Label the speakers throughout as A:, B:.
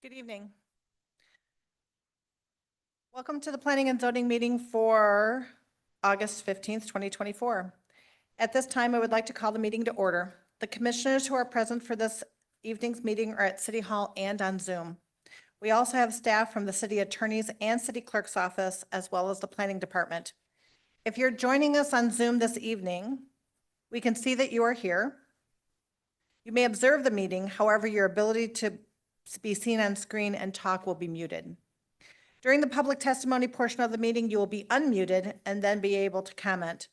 A: Good evening. Welcome to the Planning and Zoning meeting for August 15th, 2024. At this time, I would like to call the meeting to order. The commissioners who are present for this evening's meeting are at City Hall and on Zoom. We also have staff from the city attorney's and city clerk's office, as well as the planning department. If you're joining us on Zoom this evening, we can see that you are here. You may observe the meeting, however, your ability to be seen on screen and talk will be muted. During the public testimony portion of the meeting, you will be unmuted and then be able to comment.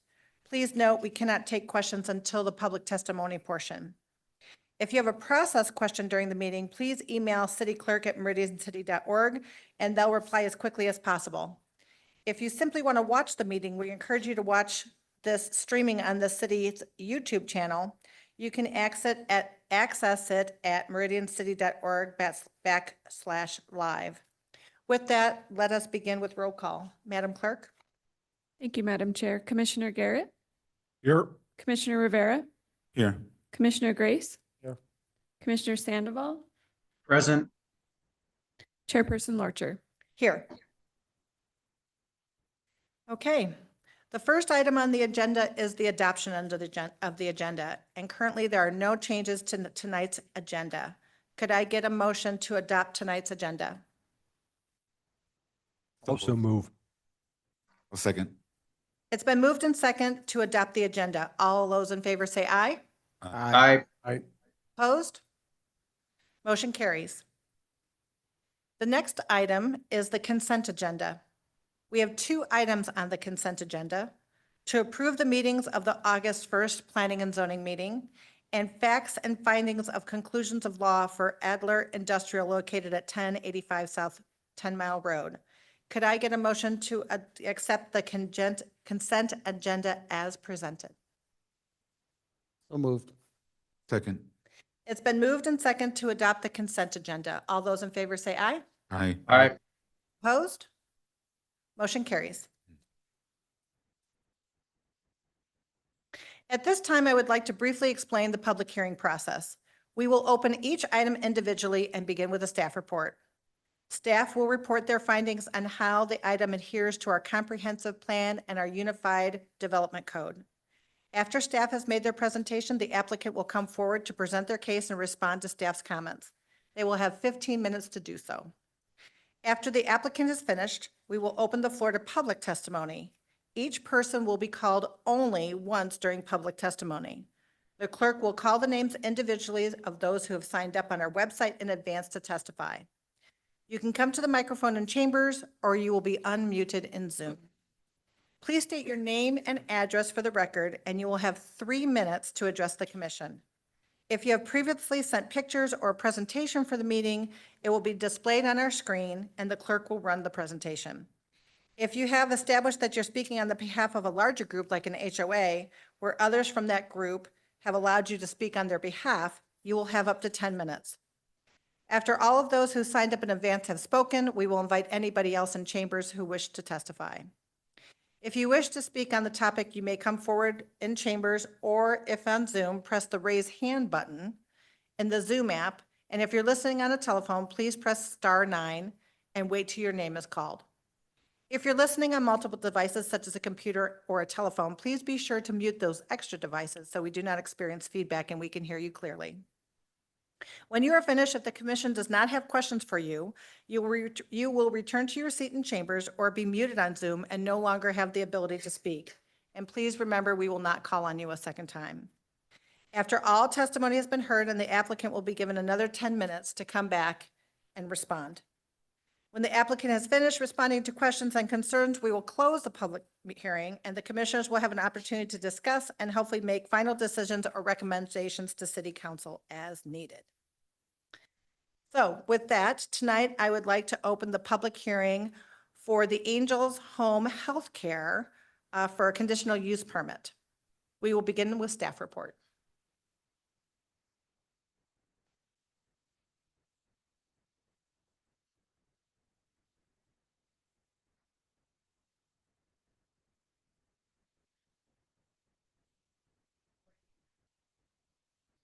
A: Please note, we cannot take questions until the public testimony portion. If you have a process question during the meeting, please email cityclerk@meridiancity.org and they'll reply as quickly as possible. If you simply want to watch the meeting, we encourage you to watch this streaming on the city's YouTube channel. You can access it at meridiancity.org/live. With that, let us begin with roll call. Madam Clerk?
B: Thank you, Madam Chair. Commissioner Garrett,
C: Here.
B: Commissioner Rivera,
C: Here.
B: Commissioner Grace.
C: Here.
B: Commissioner Sandoval,
D: Present.
B: Chairperson Larcher.
A: Here. Okay. The first item on the agenda is the adoption of the agenda, and currently there are no changes to tonight's agenda. Could I get a motion to adopt tonight's agenda?
C: Also move.
E: A second.
A: It's been moved and second to adopt the agenda. All those in favor say aye.
D: Aye.
C: Aye.
A: Opposed? Motion carries. The next item is the consent agenda. We have two items on the consent agenda: to approve the meetings of the August 1st Planning and Zoning meeting, and facts and findings of conclusions of law for Adler Industrial located at 1085 South 10 Mile Road. Could I get a motion to accept the consent agenda as presented?
C: So moved.
E: Second.
A: It's been moved and second to adopt the consent agenda. All those in favor say aye.
E: Aye.
D: Aye.
A: Opposed? Motion carries. At this time, I would like to briefly explain the public hearing process. We will open each item individually and begin with a staff report. Staff will report their findings on how the item adheres to our comprehensive plan and our unified development code. After staff has made their presentation, the applicant will come forward to present their case and respond to staff's comments. They will have 15 minutes to do so. After the applicant is finished, we will open the floor to public testimony. Each person will be called only once during public testimony. The clerk will call the names individually of those who have signed up on our website in advance to testify. You can come to the microphone in chambers, or you will be unmuted in Zoom. Please state your name and address for the record, and you will have 3 minutes to address the commission. If you have previously sent pictures or a presentation for the meeting, it will be displayed on our screen and the clerk will run the presentation. If you have established that you're speaking on the behalf of a larger group like an HOA, where others from that group have allowed you to speak on their behalf, you will have up to 10 minutes. After all of those who signed up in advance have spoken, we will invite anybody else in chambers who wish to testify. If you wish to speak on the topic, you may come forward in chambers, or if on Zoom, press the raise hand button in the Zoom app. And if you're listening on a telephone, please press *9 and wait till your name is called. If you're listening on multiple devices, such as a computer or a telephone, please be sure to mute those extra devices so we do not experience feedback and we can hear you clearly. When you are finished, if the commission does not have questions for you, you will return to your seat in chambers or be muted on Zoom and no longer have the ability to speak. And please remember, we will not call on you a second time. After all testimony has been heard, and the applicant will be given another 10 minutes to come back and respond. When the applicant has finished responding to questions and concerns, we will close the public hearing, and the commissioners will have an opportunity to discuss and hopefully make final decisions or recommendations to City Council as needed. So with that, tonight I would like to open the public hearing for the Angels Home Healthcare for a conditional use permit. We will begin with staff report.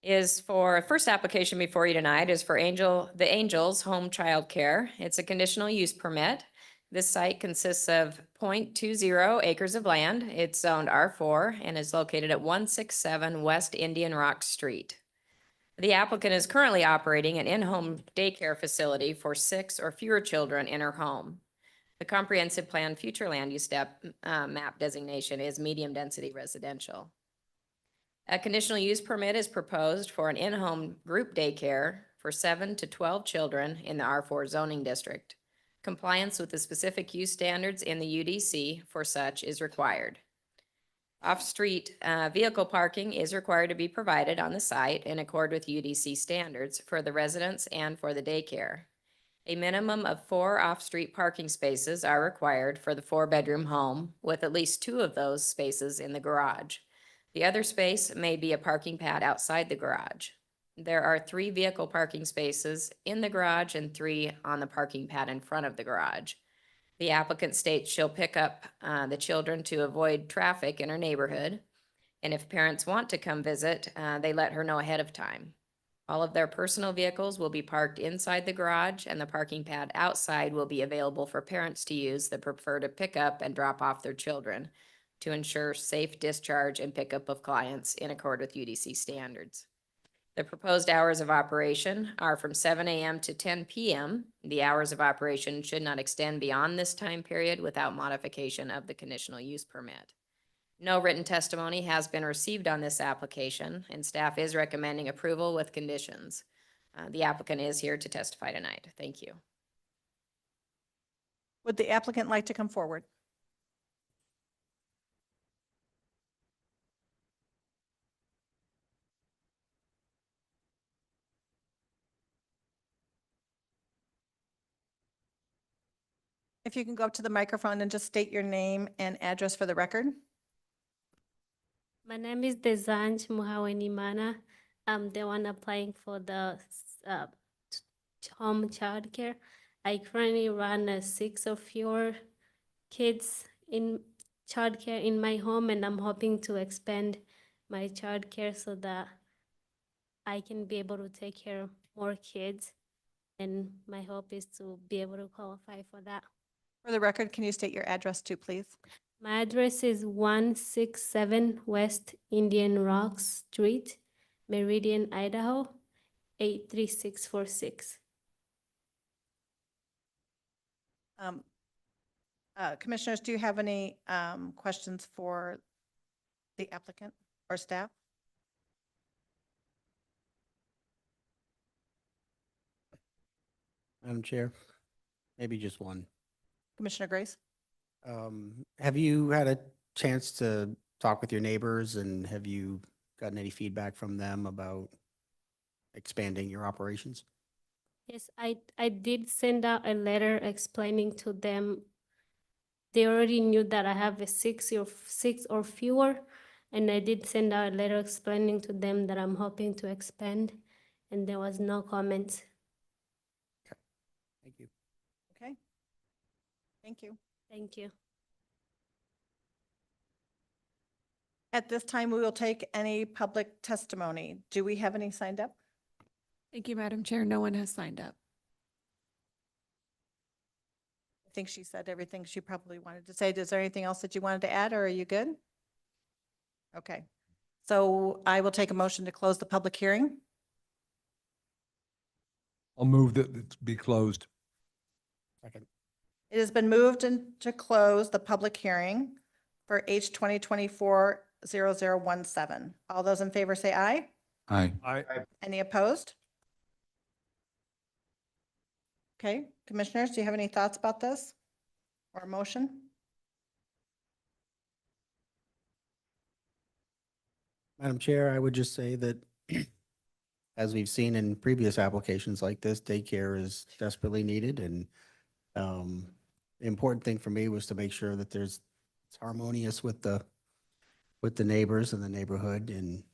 F: is for, first application before you tonight is for the Angels Home Child Care. It's a conditional use permit. This site consists of 0.20 acres of land. It's zoned R4 and is located at 167 West Indian Rock Street. The applicant is currently operating an in-home daycare facility for 6 or fewer children in her home. The comprehensive plan future land use map designation is medium density residential. A conditional use permit is proposed for an in-home group daycare for 7 to 12 children in the R4 zoning district. Compliance with the specific use standards in the UDC for such is required. Off-street vehicle parking is required to be provided on the site in accord with UDC standards for the residents and for the daycare. A minimum of 4 off-street parking spaces are required for the 4-bedroom home, with at least 2 of those spaces in the garage. The other space may be a parking pad outside the garage. There are 3 vehicle parking spaces in the garage and 3 on the parking pad in front of the garage. The applicant states she'll pick up the children to avoid traffic in her neighborhood, and if parents want to come visit, they let her know ahead of time. All of their personal vehicles will be parked inside the garage, and the parking pad outside will be available for parents to use that prefer to pick up and drop off their children to ensure safe discharge and pickup of clients in accord with UDC standards. The proposed hours of operation are from 7 a.m. to 10 p.m. The hours of operation should not extend beyond this time period without modification of the conditional use permit. No written testimony has been received on this application, and staff is recommending approval with conditions. The applicant is here to testify tonight. Thank you.
A: Would the applicant like to come forward? If you can go up to the microphone and just state your name and address for the record.
G: My name is Desanj Muhawenimana. I'm the one applying for the home childcare. I currently run 6 or fewer kids in childcare in my home, and I'm hoping to expand my childcare so that I can be able to take care of more kids. And my hope is to be able to qualify for that.
A: For the record, can you state your address too, please?
G: My address is 167 West Indian Rock Street, Meridian, Idaho, 83646.
A: Commissioners, do you have any questions for the applicant or staff?
C: Madam Chair, maybe just one.
A: Commissioner Grace?
C: Have you had a chance to talk with your neighbors, and have you gotten any feedback from them about expanding your operations?
G: Yes, I did send out a letter explaining to them. They already knew that I have a 6 or fewer, and I did send out a letter explaining to them that I'm hoping to expand, and there was no comments.
C: Thank you.
A: Okay. Thank you.
G: Thank you.
A: At this time, we will take any public testimony. Do we have any signed up?
B: Thank you, Madam Chair. No one has signed up.
A: I think she said everything she probably wanted to say. Is there anything else that you wanted to add, or are you good? Okay. So I will take a motion to close the public hearing.
H: I'll move that it be closed.
C: Second.
A: It has been moved to close the public hearing for H 2024-0017. All those in favor say aye.
E: Aye.
A: Any opposed? Okay, commissioners, do you have any thoughts about this or a motion?
C: Madam Chair, I would just say that as we've seen in previous applications like this, daycare is desperately needed, and the important thing for me was to make sure that it's harmonious with the neighbors and the neighborhood, and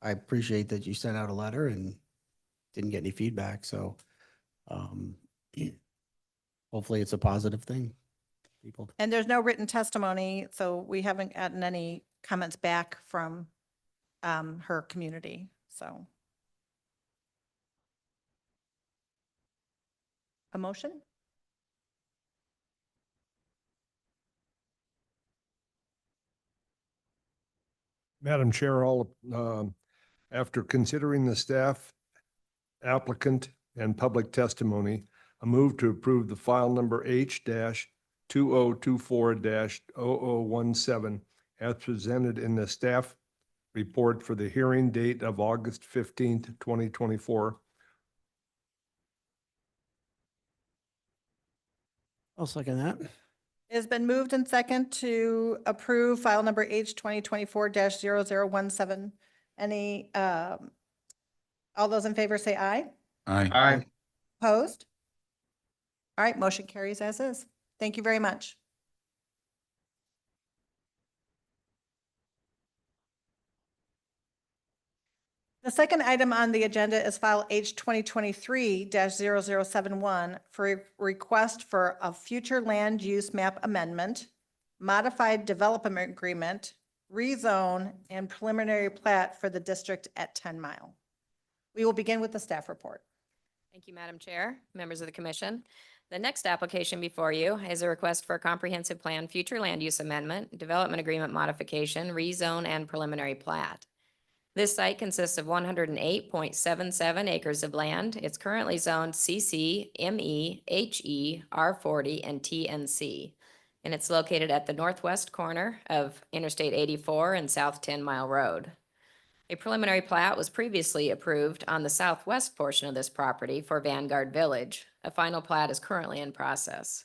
C: I appreciate that you sent out a letter and didn't get any feedback, so hopefully it's a positive thing, people.
A: And there's no written testimony, so we haven't gotten any comments back from her community, so A motion?
H: Madam Chair, after considering the staff, applicant, and public testimony, I move to approve the file number H-2024-0017 as presented in the staff report for the hearing date of August 15th, 2024.
C: I'll second that.
A: It has been moved and second to approve file number H 2024-0017. Any, all those in favor say aye.
E: Aye.
D: Aye.
A: Opposed? All right, motion carries as is. Thank you very much. The second item on the agenda is file H 2023-0071 for a request for a future land use map amendment, modified development agreement, rezone, and preliminary plat for the district at 10 Mile. We will begin with the staff report.
F: Thank you, Madam Chair, members of the commission. The next application before you is a request for a comprehensive plan, future land use amendment, development agreement modification, rezone, and preliminary plat. This site consists of 108.77 acres of land. It's currently zoned CC, ME, HE, R40, and TNC. And it's located at the northwest corner of Interstate 84 and South 10 Mile Road. A preliminary plat was previously approved on the southwest portion of this property for Vanguard Village. A final plat is currently in process.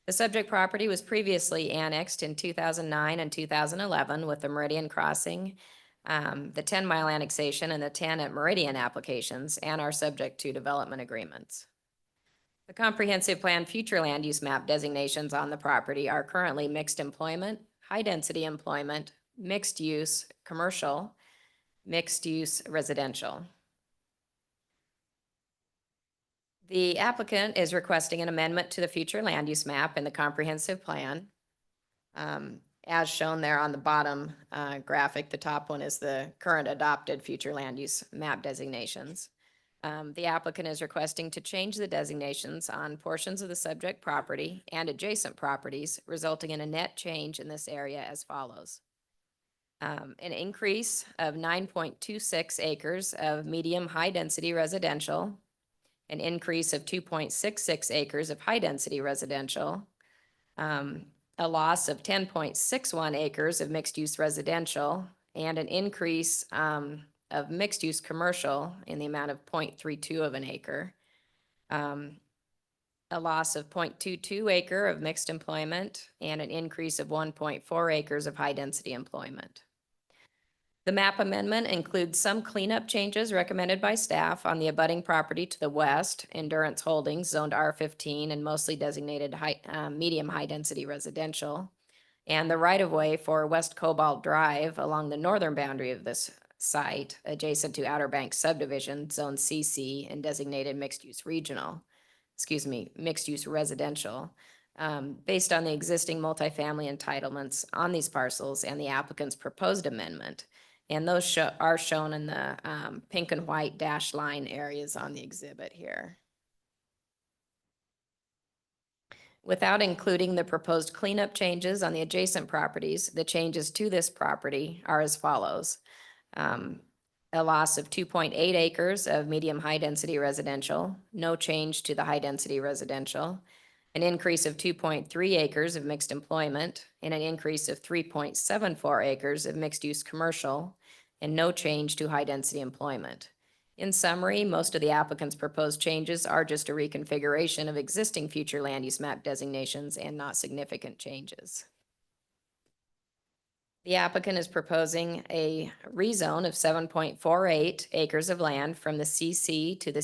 F: The subject property was previously annexed in 2009 and 2011 with the Meridian crossing, the 10 Mile annexation, and the 10 at Meridian applications, and are subject to development agreements. The comprehensive plan future land use map designations on the property are currently mixed employment, high density employment, mixed use commercial, mixed use residential. The applicant is requesting an amendment to the future land use map in the comprehensive plan. As shown there on the bottom graphic, the top one is the current adopted future land use map designations. The applicant is requesting to change the designations on portions of the subject property and adjacent properties, resulting in a net change in this area as follows. An increase of 9.26 acres of medium high density residential, an increase of 2.66 acres of high density residential, a loss of 10.61 acres of mixed use residential, and an increase of mixed use commercial in the amount of 0.32 of an acre, a loss of 0.22 acre of mixed employment, and an increase of 1.4 acres of high density employment. The map amendment includes some cleanup changes recommended by staff on the abutting property to the west, Endurance Holdings, zoned R15 and mostly designated medium high-density residential, and the right-of-way for West Cobalt Drive along the northern boundary of this site, adjacent to Outer Banks subdivision, zone CC, and designated mixed-use mixed-use residential, based on the existing multifamily entitlements on these parcels and the applicant's proposed amendment. And those are shown in the pink and white dashed line areas on the exhibit here. Without including the proposed cleanup changes on the adjacent properties, the changes to this property are as follows. A loss of 2.8 acres of medium high density residential, no change to the high density residential, an increase of 2.3 acres of mixed employment, and an increase of 3.74 acres of mixed-use commercial, and no change to high-density employment. In summary, most of the applicant's proposed changes are just a reconfiguration of existing future land use map designations and not significant changes. The applicant is proposing a rezone of 7.48 acres of land from the CC to the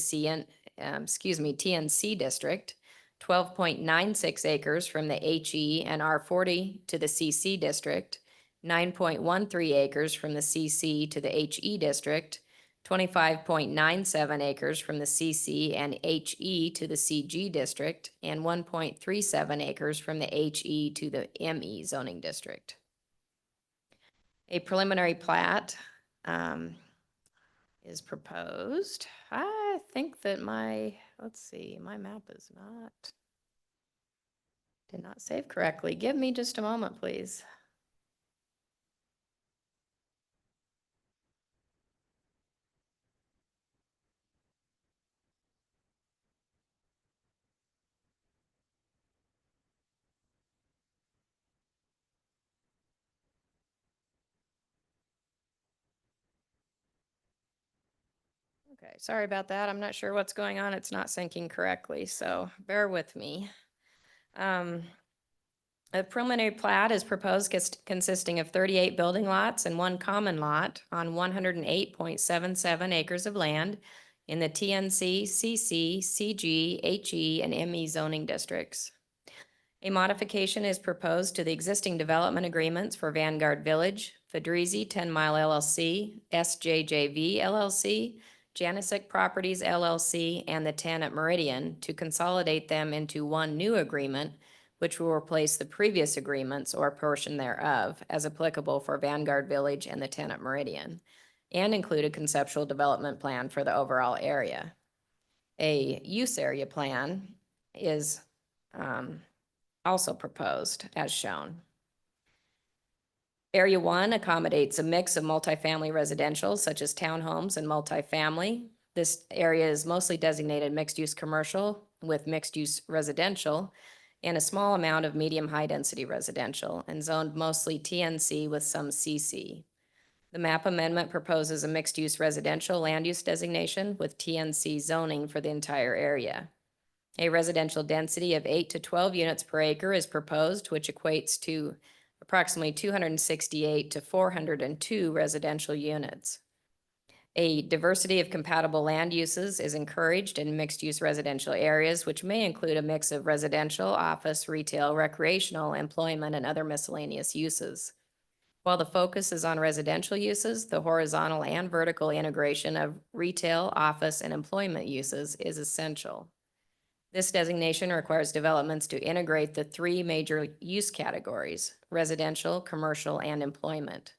F: TNC district, 12.96 acres from the HE and R40 to the CC district, 9.13 acres from the CC to the HE district, 25.97 acres from the CC and HE to the CG district, and 1.37 acres from the HE to the ME zoning district. A preliminary plat is proposed. I think that my let's see, my map is did not save correctly. Give me just a moment, please. Okay, sorry about that. I'm not sure what's going on. It's not syncing correctly, so bear with me. A preliminary plat is proposed consisting of 38 building lots and one common lot on 108.77 acres of land in the TNC, CC, CG, HE, and ME zoning districts. A modification is proposed to the existing development agreements for Vanguard Village, Federizi 10 Mile LLC, SJJV LLC, Janisic Properties LLC, and the tenant Meridian to consolidate them into one new agreement, which will replace the previous agreements or portion thereof as applicable for Vanguard Village and the tenant Meridian, and include a conceptual development plan for the overall area. A use area plan is also proposed as shown. Area 1 accommodates a mix of multifamily residential such as townhomes and multifamily. This area is mostly designated mixed-use commercial with mixed-use residential and a small amount of medium-high density residential and zoned mostly TNC with some CC. The map amendment proposes a mixed-use residential land use designation with TNC zoning for the entire area. A residential density of 8 to 12 units per acre is proposed, which equates to approximately 268 to 402 residential units. A diversity of compatible land uses is encouraged in mixed-use residential areas, which may include a mix of residential, office, retail, recreational, employment, and other miscellaneous uses. While the focus is on residential uses, the horizontal and vertical integration of retail, office, and employment uses is essential. This designation requires developments to integrate the three major use categories: residential, commercial, and employment.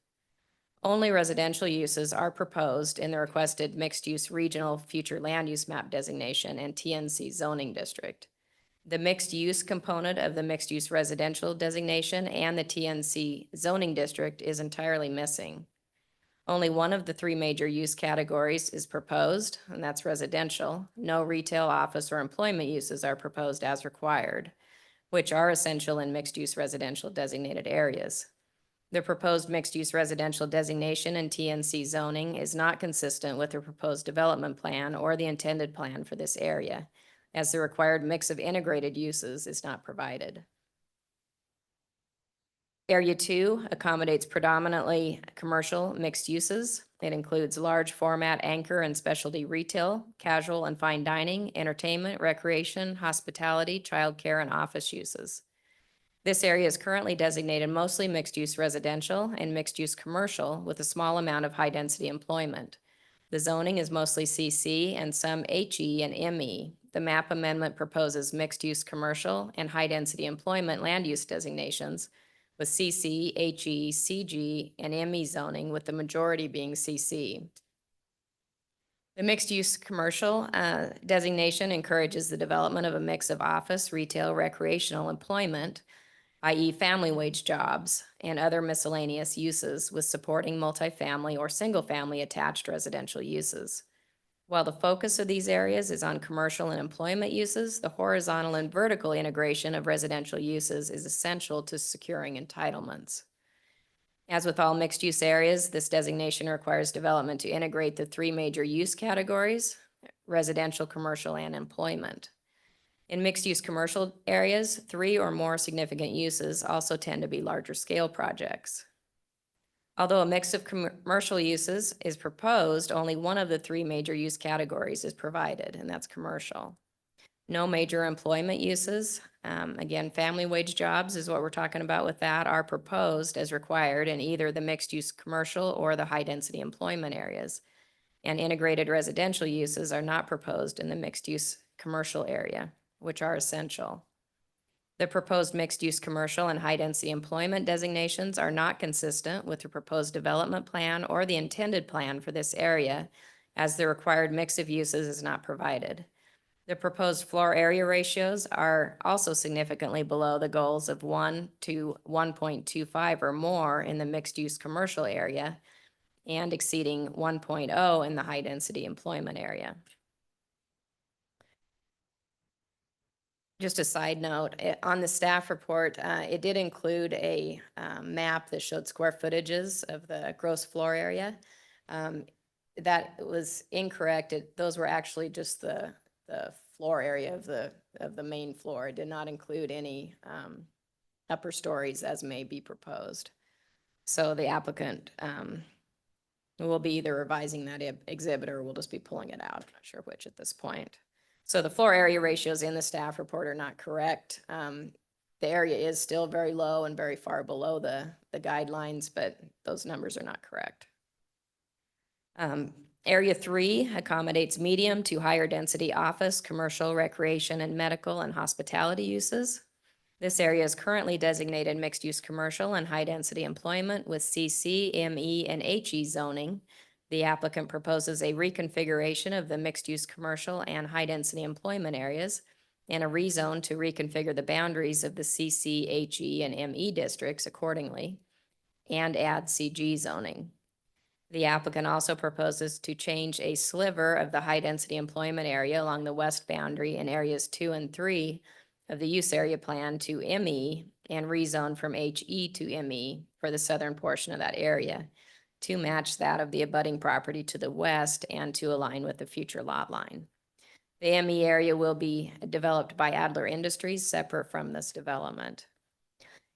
F: Only residential uses are proposed in the requested mixed-use regional future land use map designation and TNC zoning district. The mixed-use component of the mixed-use residential designation and the TNC zoning district is entirely missing. Only one of the three major use categories is proposed, and that's residential. No retail, office, or employment uses are proposed as required, which are essential in mixed-use residential designated areas. The proposed mixed-use residential designation and TNC zoning is not consistent with the proposed development plan or the intended plan for this area, as the required mix of integrated uses is not provided. Area 2 accommodates predominantly commercial mixed uses. It includes large format anchor and specialty retail, casual and fine dining, entertainment, recreation, hospitality, childcare, and office uses. This area is currently designated mostly mixed-use residential and mixed-use commercial with a small amount of high-density employment. The zoning is mostly CC and some HE and ME. The map amendment proposes mixed-use commercial and high-density employment land use designations with CC, HE, CG, and ME zoning, with the majority being CC. The mixed-use commercial designation encourages the development of a mix of office, retail, recreational employment, i.e. family wage jobs, and other miscellaneous uses with supporting multifamily or single-family attached residential uses. While the focus of these areas is on commercial and employment uses, the horizontal and vertical integration of residential uses is essential to securing entitlements. As with all mixed-use areas, this designation requires development to integrate the three major use categories: residential, commercial, and employment. In mixed-use commercial areas, 3 or more significant uses also tend to be larger scale projects. Although a mix of commercial uses is proposed, only one of the 3 major use categories is provided, and that's commercial. No major employment uses, again, family wage jobs is what we're talking about with that, are proposed as required in either the mixed-use commercial or the high-density employment areas. And integrated residential uses are not proposed in the mixed-use commercial area, which are essential. The proposed mixed-use commercial and high-density employment designations are not consistent with the proposed development plan or the intended plan for this area, as the required mix of uses is not provided. The proposed floor area ratios are also significantly below the goals of 1 to 1.25 or more in the mixed-use commercial area and exceeding 1.0 in the high-density employment area. Just a side note, on the staff report, it did include a map that showed square footages of the gross floor area. That was incorrect. Those were actually just the floor area of the main floor. It did not include any upper stories as may be proposed. So the applicant will be either revising that exhibit or we'll just be pulling it out. I'm not sure which at this point. So the floor area ratios in the staff report are not correct. The area is still very low and very far below the guidelines, but those numbers are not correct. Area 3 accommodates medium to higher density office, commercial, recreation, and medical and hospitality uses. This area is currently designated mixed-use commercial and high-density employment with CC, ME, and HE zoning. The applicant proposes a reconfiguration of the mixed-use commercial and high-density employment areas and a rezone to reconfigure the boundaries of the CC, HE, and ME districts accordingly and add CG zoning. The applicant also proposes to change a sliver of the high-density employment area along the west boundary in areas 2 and 3 of the use area plan to ME and rezone from HE to ME for the southern portion of that area to match that of the abutting property to the west and to align with the future lot line. The ME area will be developed by Adler Industries separate from this development.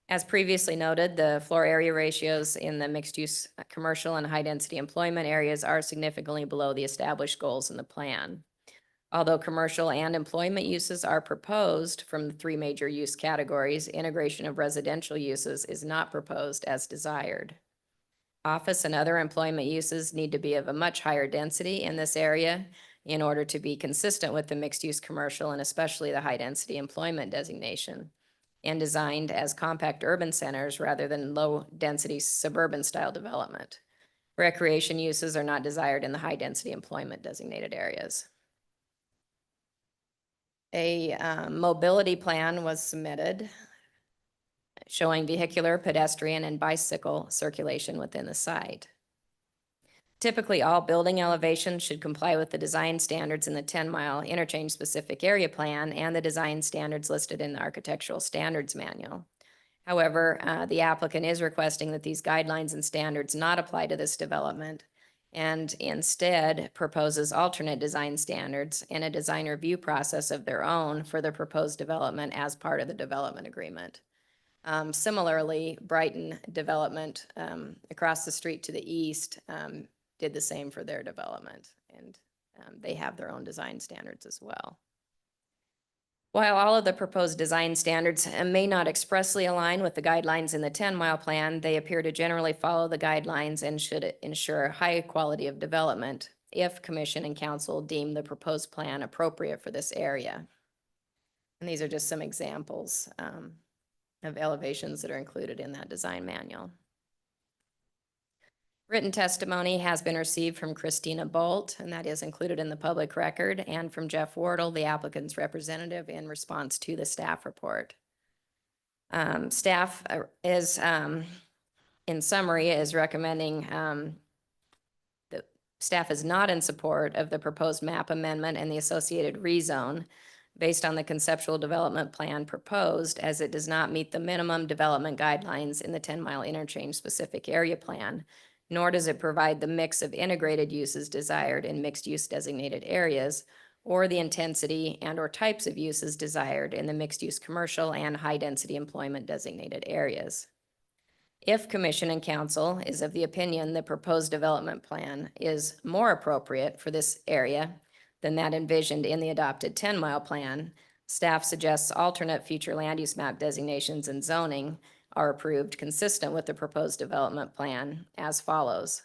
F: As previously noted, the floor area ratios in the mixed-use commercial and high-density employment areas are significantly below the established goals in the plan. Although commercial and employment uses are proposed from the 3 major use categories, integration of residential uses is not proposed as desired. Office and other employment uses need to be of a much higher density in this area in order to be consistent with the mixed-use commercial and especially the high-density employment designation, and designed as compact urban centers rather than low-density suburban-style development. Recreation uses are not desired in the high-density employment designated areas. A mobility plan was submitted showing vehicular, pedestrian, and bicycle circulation within the site. Typically, all building elevations should comply with the design standards in the 10-mile interchange-specific area plan and the design standards listed in the Architectural Standards Manual. However, the applicant is requesting that these guidelines and standards not apply to this development and instead proposes alternate design standards and a design review process of their own for the proposed development as part of the development agreement. Similarly, Brighton Development across the street to the east did the same for their development, and they have their own design standards as well. While all of the proposed design standards may not expressly align with the guidelines in the 10-mile plan, they appear to generally follow the guidelines and should ensure high quality of development if Commission and Council deem the proposed plan appropriate for this area. And these are just some examples of elevations that are included in that design manual. Written testimony has been received from Christina Bolt, and that is included in the public record, and from Jeff Wardle, the applicant's representative, in response to the staff report. Staff is, in summary, is recommending the staff is not in support of the proposed map amendment and the associated rezone based on the conceptual development plan proposed, as it does not meet the minimum development guidelines in the 10-mile interchange specific area plan, nor does it provide the mix of integrated uses desired in mixed-use designated areas, or the intensity and or types of uses desired in the mixed-use commercial and high-density employment designated areas. If Commission and Council is of the opinion the proposed development plan is more appropriate for this area than that envisioned in the adopted 10-mile plan, staff suggests alternate future land use map designations and zoning are approved consistent with the proposed development plan as follows.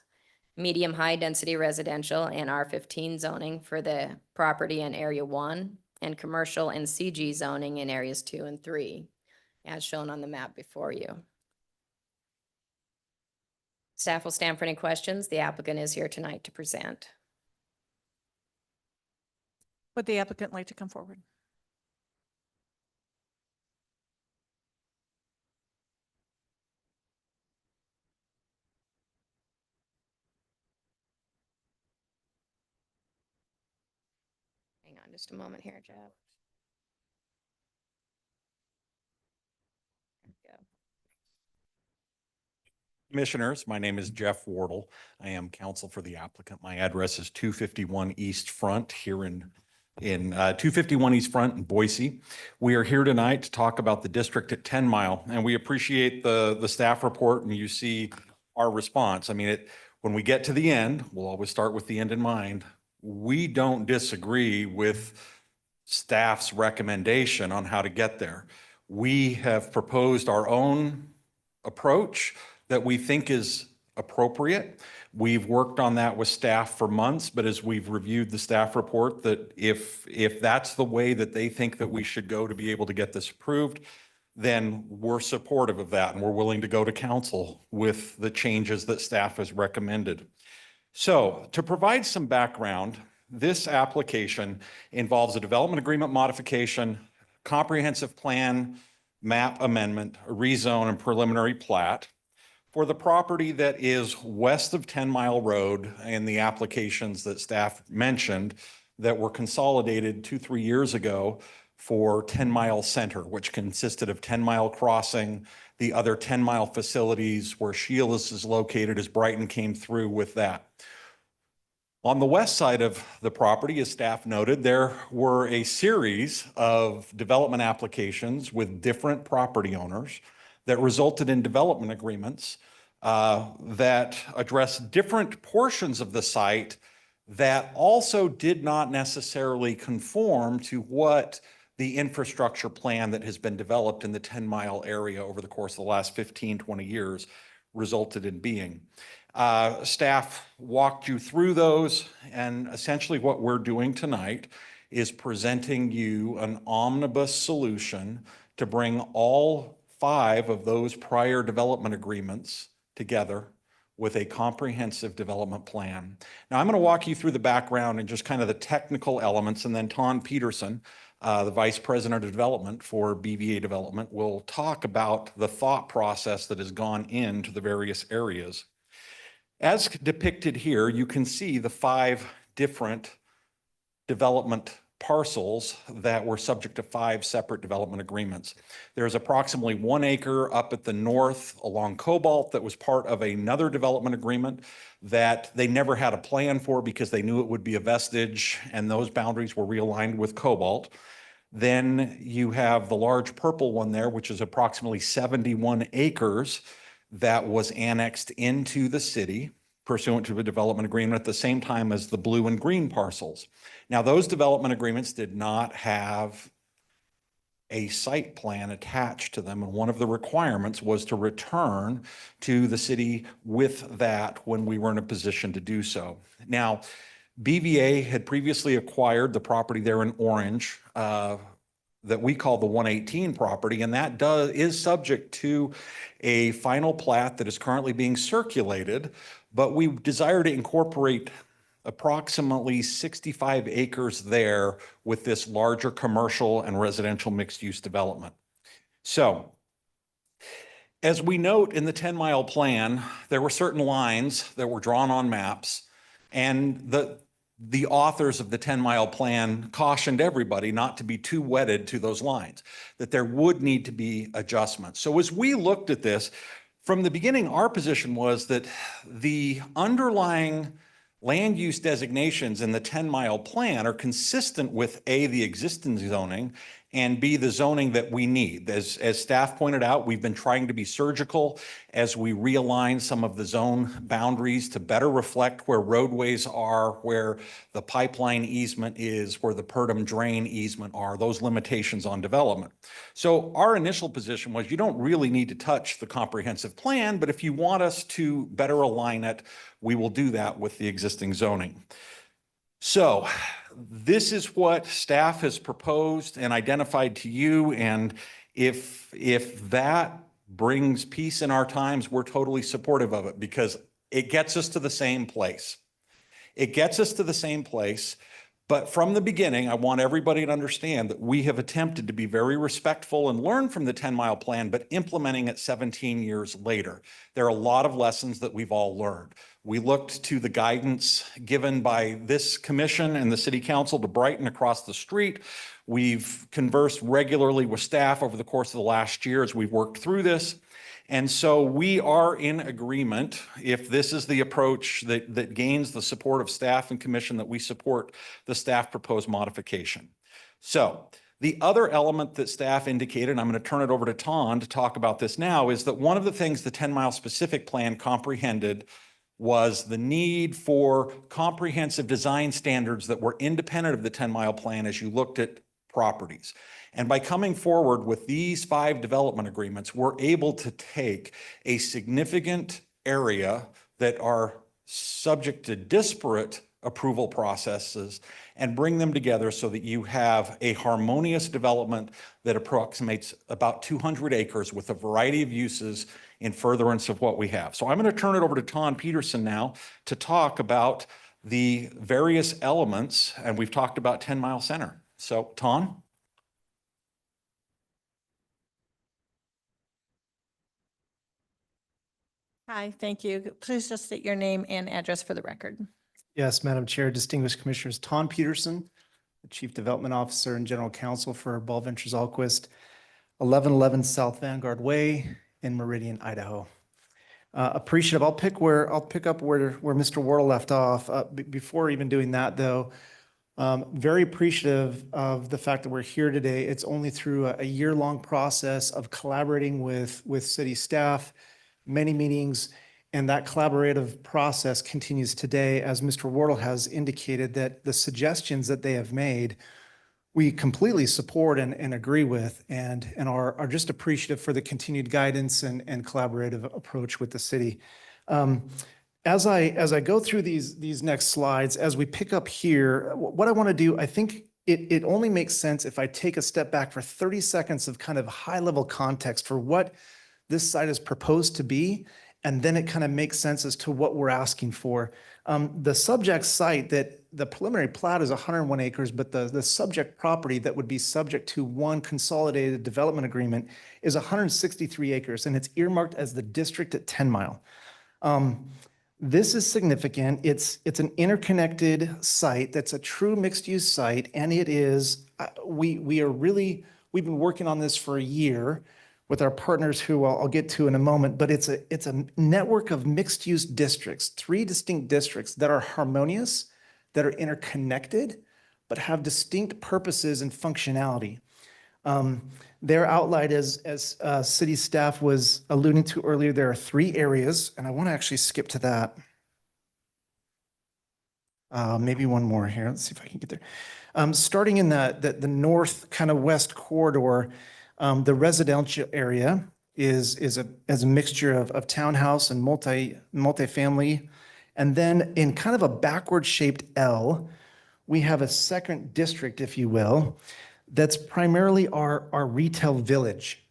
F: Medium high density residential and R15 zoning for the property in area 1 and commercial and CG zoning in areas 2 and 3, as shown on the map before you. Staff will stand for any questions. The applicant is here tonight to present.
A: Would the applicant like to come forward?
F: Hang on just a moment here, Jeff. There we go.
I: Commissioners, my name is Jeff Wardle. I am counsel for the applicant. My address is 251 East Front here in 251 East Front in Boise. We are here tonight to talk about the district at 10 Mile, and we appreciate the staff report, and you see our response. I mean, when we get to the end, we'll always start with the end in mind. We don't disagree with staff's recommendation on how to get there. We have proposed our own approach that we think is appropriate. We've worked on that with staff for months, but as we've reviewed the staff report, that if that's the way that they think that we should go to be able to get this approved, then we're supportive of that and we're willing to go to council with the changes that staff has recommended. So to provide some background, this application involves a development agreement modification, comprehensive plan, map amendment, a rezone and preliminary plat for the property that is west of 10 Mile Road and the applications that staff mentioned that were consolidated 2-3 years ago for 10 Mile Center, which consisted of 10 Mile Crossing, the other 10 Mile facilities where Sheila's is located as Brighton came through with that. On the west side of the property, as staff noted, there were a series of development applications with different property owners that resulted in development agreements that address different portions of the site that also did not necessarily conform to what the infrastructure plan that has been developed in the 10 Mile area over the course of the last 15-20 years resulted in being. Staff walked you through those, and essentially what we're doing tonight is presenting you an omnibus solution to bring all 5 of those prior development agreements together with a comprehensive development plan. Now, I'm going to walk you through the background and just kind of the technical elements, and then Ton Peterson, the Vice President of Development for BVA Development, will talk about the thought process that has gone into the various areas. As depicted here, you can see the 5 different development parcels that were subject to 5 separate development agreements. There's approximately 1 acre up at the north along Cobalt that was part of another development agreement that they never had a plan for because they knew it would be a vestige, and those boundaries were realigned with Cobalt. Then you have the large purple one there, which is approximately 71 acres that was annexed into the city pursuant to a development agreement at the same time as the blue and green parcels. Now, those development agreements did not have a site plan attached to them, and one of the requirements was to return to the city with that when we were in a position to do so. Now, BVA had previously acquired the property there in orange that we call the 118 property, and that is subject to a final plat that is currently being circulated, but we desire to incorporate approximately 65 acres there with this larger commercial and residential mixed-use development. So, as we note in the 10 Mile plan, there were certain lines that were drawn on maps, and the authors of the 10 Mile plan cautioned everybody not to be too wedded to those lines, that there would need to be adjustments. So as we looked at this, from the beginning, our position was that the underlying land use designations in the 10 Mile plan are consistent with A, the existing zoning, and B, the zoning that we need. As staff pointed out, we've been trying to be surgical as we realign some of the zone boundaries to better reflect where roadways are, where the pipeline easement is, where the Purdom drain easement are, those limitations on development. So our initial position was you don't really need to touch the comprehensive plan, but if you want us to better align it, we will do that with the existing zoning. So this is what staff has proposed and identified to you, and if that brings peace in our times, we're totally supportive of it because it gets us to the same place. It gets us to the same place, But from the beginning, I want everybody to understand that we have attempted to be very respectful and learn from the 10-mile plan, but implementing it 17 years later. There are a lot of lessons that we've all learned. We looked to the guidance given by this commission and the city council to Brighton across the street. We've conversed regularly with staff over the course of the last year as we've worked through this. And so we are in agreement, if this is the approach that gains the support of staff and commission, that we support the staff proposed modification. So the other element that staff indicated, and I'm going to turn it over to Ton to talk about this now, is that one of the things the 10-mile specific plan comprehended was the need for comprehensive design standards that were independent of the 10-mile plan as you looked at properties. And by coming forward with these 5 development agreements, we're able to take a significant area that are subject to disparate approval processes and bring them together so that you have a harmonious development that approximates about 200 acres with a variety of uses in furtherance of what we have. So I'm going to turn it over to Ton Peterson now to talk about the various elements, and we've talked about 10 Mile Center. So Ton?
A: Hi, thank you. Please just state your name and address for the record.
J: Yes, Madam Chair, distinguished commissioners, Ton Peterson, the Chief Development Officer and General Counsel for Ball Ventures Alquist, 1111 South Vanguard Way in Meridian, Idaho. Appreciative. I'll pick up where Mr. Wardle left off. Before even doing that, though, very appreciative of the fact that we're here today. It's only through a year-long process of collaborating with city staff, many meetings, and that collaborative process continues today, as Mr. Wardle has indicated, that the suggestions that they have made, we completely support and agree with, and are just appreciative for the continued guidance and collaborative approach with the city. As I go through these next slides, as we pick up here, what I want to do, I think it only makes sense if I take a step back for 30 seconds of kind of high-level context for what this site is proposed to be, and then it kind of makes sense as to what we're asking for. The subject site, that the preliminary plat is 101 acres, but the subject property that would be subject to one consolidated development agreement is 163 acres, and it's earmarked as the district at 10 Mile. This is significant. It's an interconnected site that's a true mixed-use site, and it is, we've been working on this for a year with our partners who I'll get to in a moment, but it's a network of mixed-use districts, 3 distinct districts that are harmonious, that are interconnected, but have distinct purposes and functionality. They're outlined as city staff was alluding to earlier. There are 3 areas, and I want to actually skip to that. Maybe one more here. Let's see if I can get there. Starting in the north kind of west corridor, the residential area is a mixture of townhouse and multifamily. And then in kind of a backward shaped L, we have a second district, if you will, that's primarily our retail village.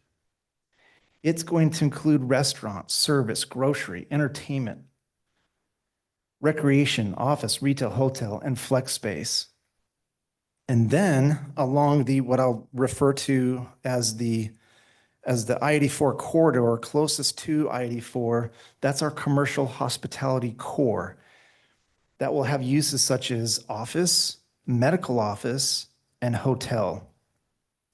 J: It's going to include restaurants, service, grocery, entertainment, recreation, office, retail, hotel, and flex space. And then along what I'll refer to as the I-84 corridor closest to I-84, that's our commercial hospitality core. That will have uses such as office, medical office, and hotel.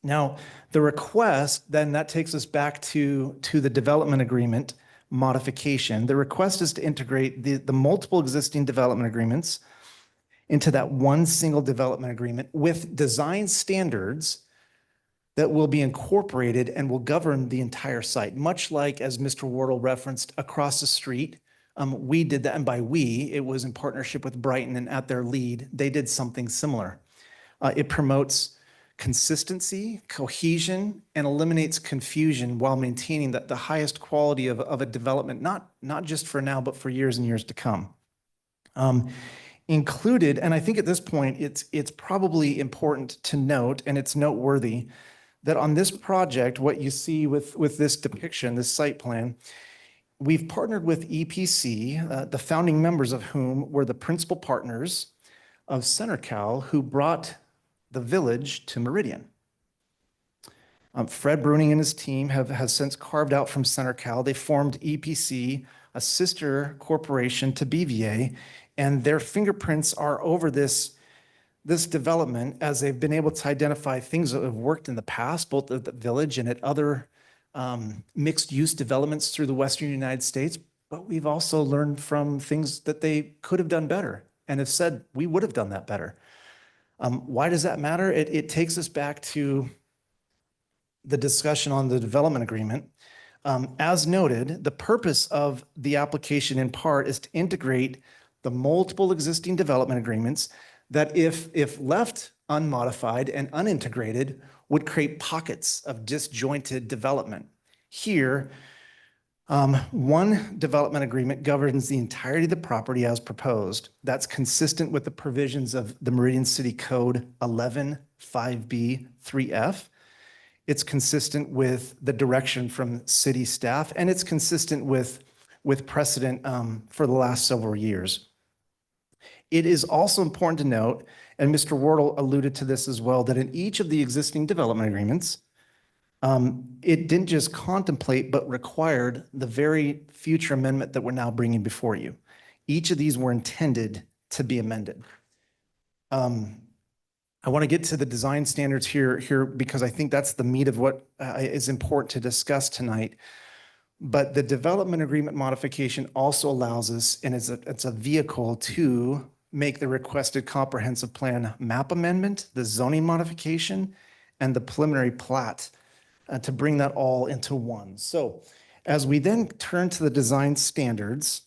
J: Now, the request, then that takes us back to the development agreement modification. The request is to integrate the multiple existing development agreements into that one single development agreement with design standards that will be incorporated and will govern the entire site, much like, as Mr. Wardle referenced, across the street. We did that, and by we, it was in partnership with Brighton, and at their lead, they did something similar. It promotes consistency, cohesion, and eliminates confusion while maintaining the highest quality of a development, not just for now, but for years and years to come. Included, and I think at this point, it's probably important to note, and it's noteworthy, that on this project, what you see with this depiction, this site plan, we've partnered with EPC, the founding members of whom were the principal partners, of Center Cal who brought the village to Meridian. Fred Bruning and his team has since carved out from Center Cal. They formed EPC, a sister corporation to BVA, and their fingerprints are over this development as they've been able to identify things that have worked in the past, both at the village and at other mixed-use developments through the Western United States. But we've also learned from things that they could have done better and have said, we would have done that better. Why does that matter? It takes us back to the discussion on the development agreement. As noted, the purpose of the application in part is to integrate the multiple existing development agreements that if left unmodified and unintegrated would create pockets of disjointed development. Here, one development agreement governs the entirety of the property as proposed. That's consistent with the provisions of the Meridian City Code 11-5B-3F. It's consistent with the direction from city staff, and it's consistent with precedent for the last several years. It is also important to note, and Mr. Wardle alluded to this as well, that in each of the existing development agreements, it didn't just contemplate, but required the very future amendment that we're now bringing before you. Each of these were intended to be amended. I want to get to the design standards here because I think that's the meat of what is important to discuss tonight. But the development agreement modification also allows us, and it's a vehicle to make the requested comprehensive plan map amendment, the zoning modification, and the preliminary plat to bring that all into one. So as we then turn to the design standards,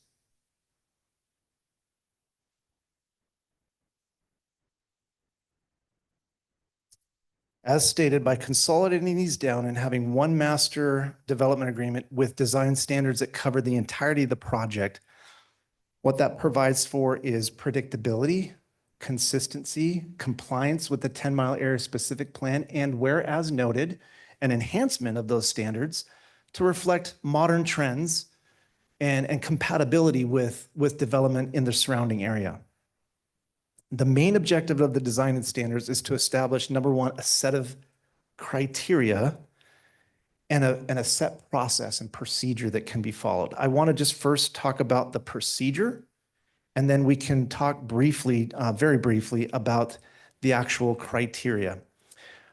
J: as stated, by consolidating these down and having one master development agreement with design standards that cover the entirety of the project, what that provides for is predictability, consistency, compliance with the 10-mile area specific plan, and where as noted, an enhancement of those standards to reflect modern trends and compatibility with development in the surrounding area. The main objective of the design and standards is to establish, number one, a set of criteria and a set process and procedure that can be followed. I want to just first talk about the procedure, and then we can talk briefly, very briefly, about the actual criteria.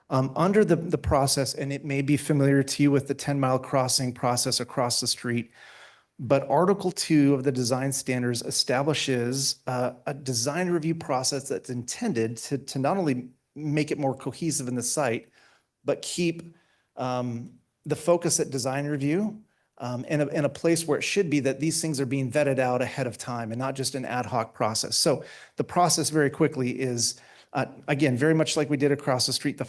J: Under the process, and it may be familiar to you with the 10-mile crossing process across the street, but Article 2 of the design standards establishes a design review process that's intended to not only make it more cohesive in the site, but keep the focus at design review in a place where it should be, that these things are being vetted out ahead of time and not just an ad hoc process. So the process very quickly is, again, very much like we did across the street, the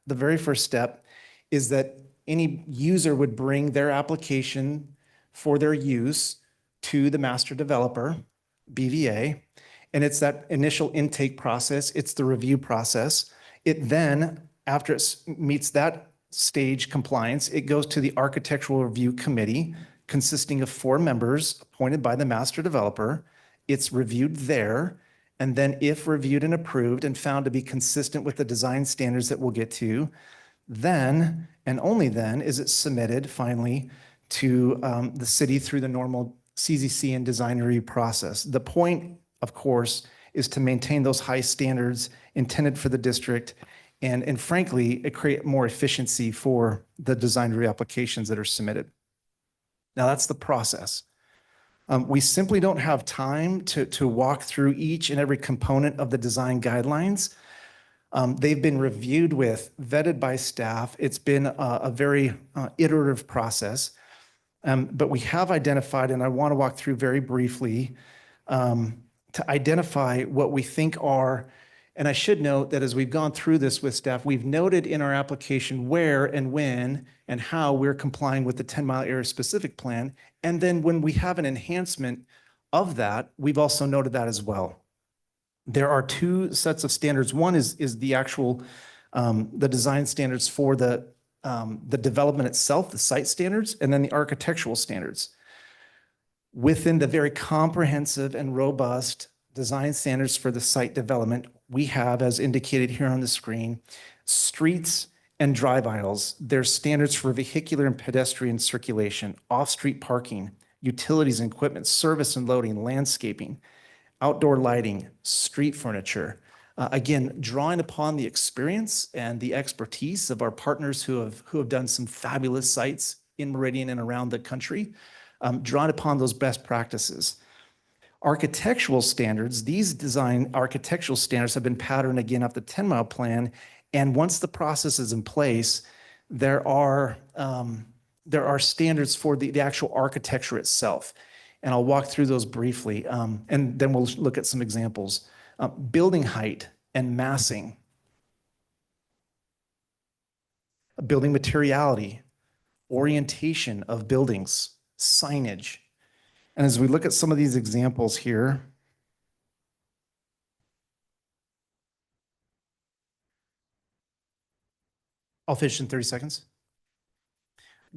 J: very first step is that any user would bring their application for their use to the master developer, BVA, and it's that initial intake process, it's the review process. It then, after it meets that stage compliance, it goes to the architectural review committee consisting of 4 members appointed by the master developer. It's reviewed there, and then if reviewed and approved and found to be consistent with the design standards that we'll get to, then, and only then, is it submitted finally to the city through the normal CZC and design review process. The point, of course, is to maintain those high standards intended for the district, and frankly, it create more efficiency for the design review applications that are submitted. Now that's the process. We simply don't have time to walk through each and every component of the design guidelines. They've been reviewed with, vetted by staff. It's been a very iterative process. But we have identified, and I want to walk through very briefly, to identify what we think are, and I should note that as we've gone through this with staff, we've noted in our application where and when and how we're complying with the 10-mile area specific plan. And then when we have an enhancement of that, we've also noted that as well. There are 2 sets of standards. One is the actual, the design standards for the development itself, the site standards, and then the architectural standards. Within the very comprehensive and robust design standards for the site development, we have, as indicated here on the screen, streets and drive aisles. There's standards for vehicular and pedestrian circulation, off-street parking, utilities and equipment, service and loading, landscaping, outdoor lighting, street furniture. Again, drawing upon the experience and the expertise of our partners who have done some fabulous sites in Meridian and around the country, drawing upon those best practices. Architectural standards, these design architectural standards have been patterned again off the 10-mile plan. And once the process is in place, there are standards for the actual architecture itself. And I'll walk through those briefly, and then we'll look at some examples. Building height and massing, building materiality, orientation of buildings, signage. And as we look at some of these examples here, I'll finish in 30 seconds.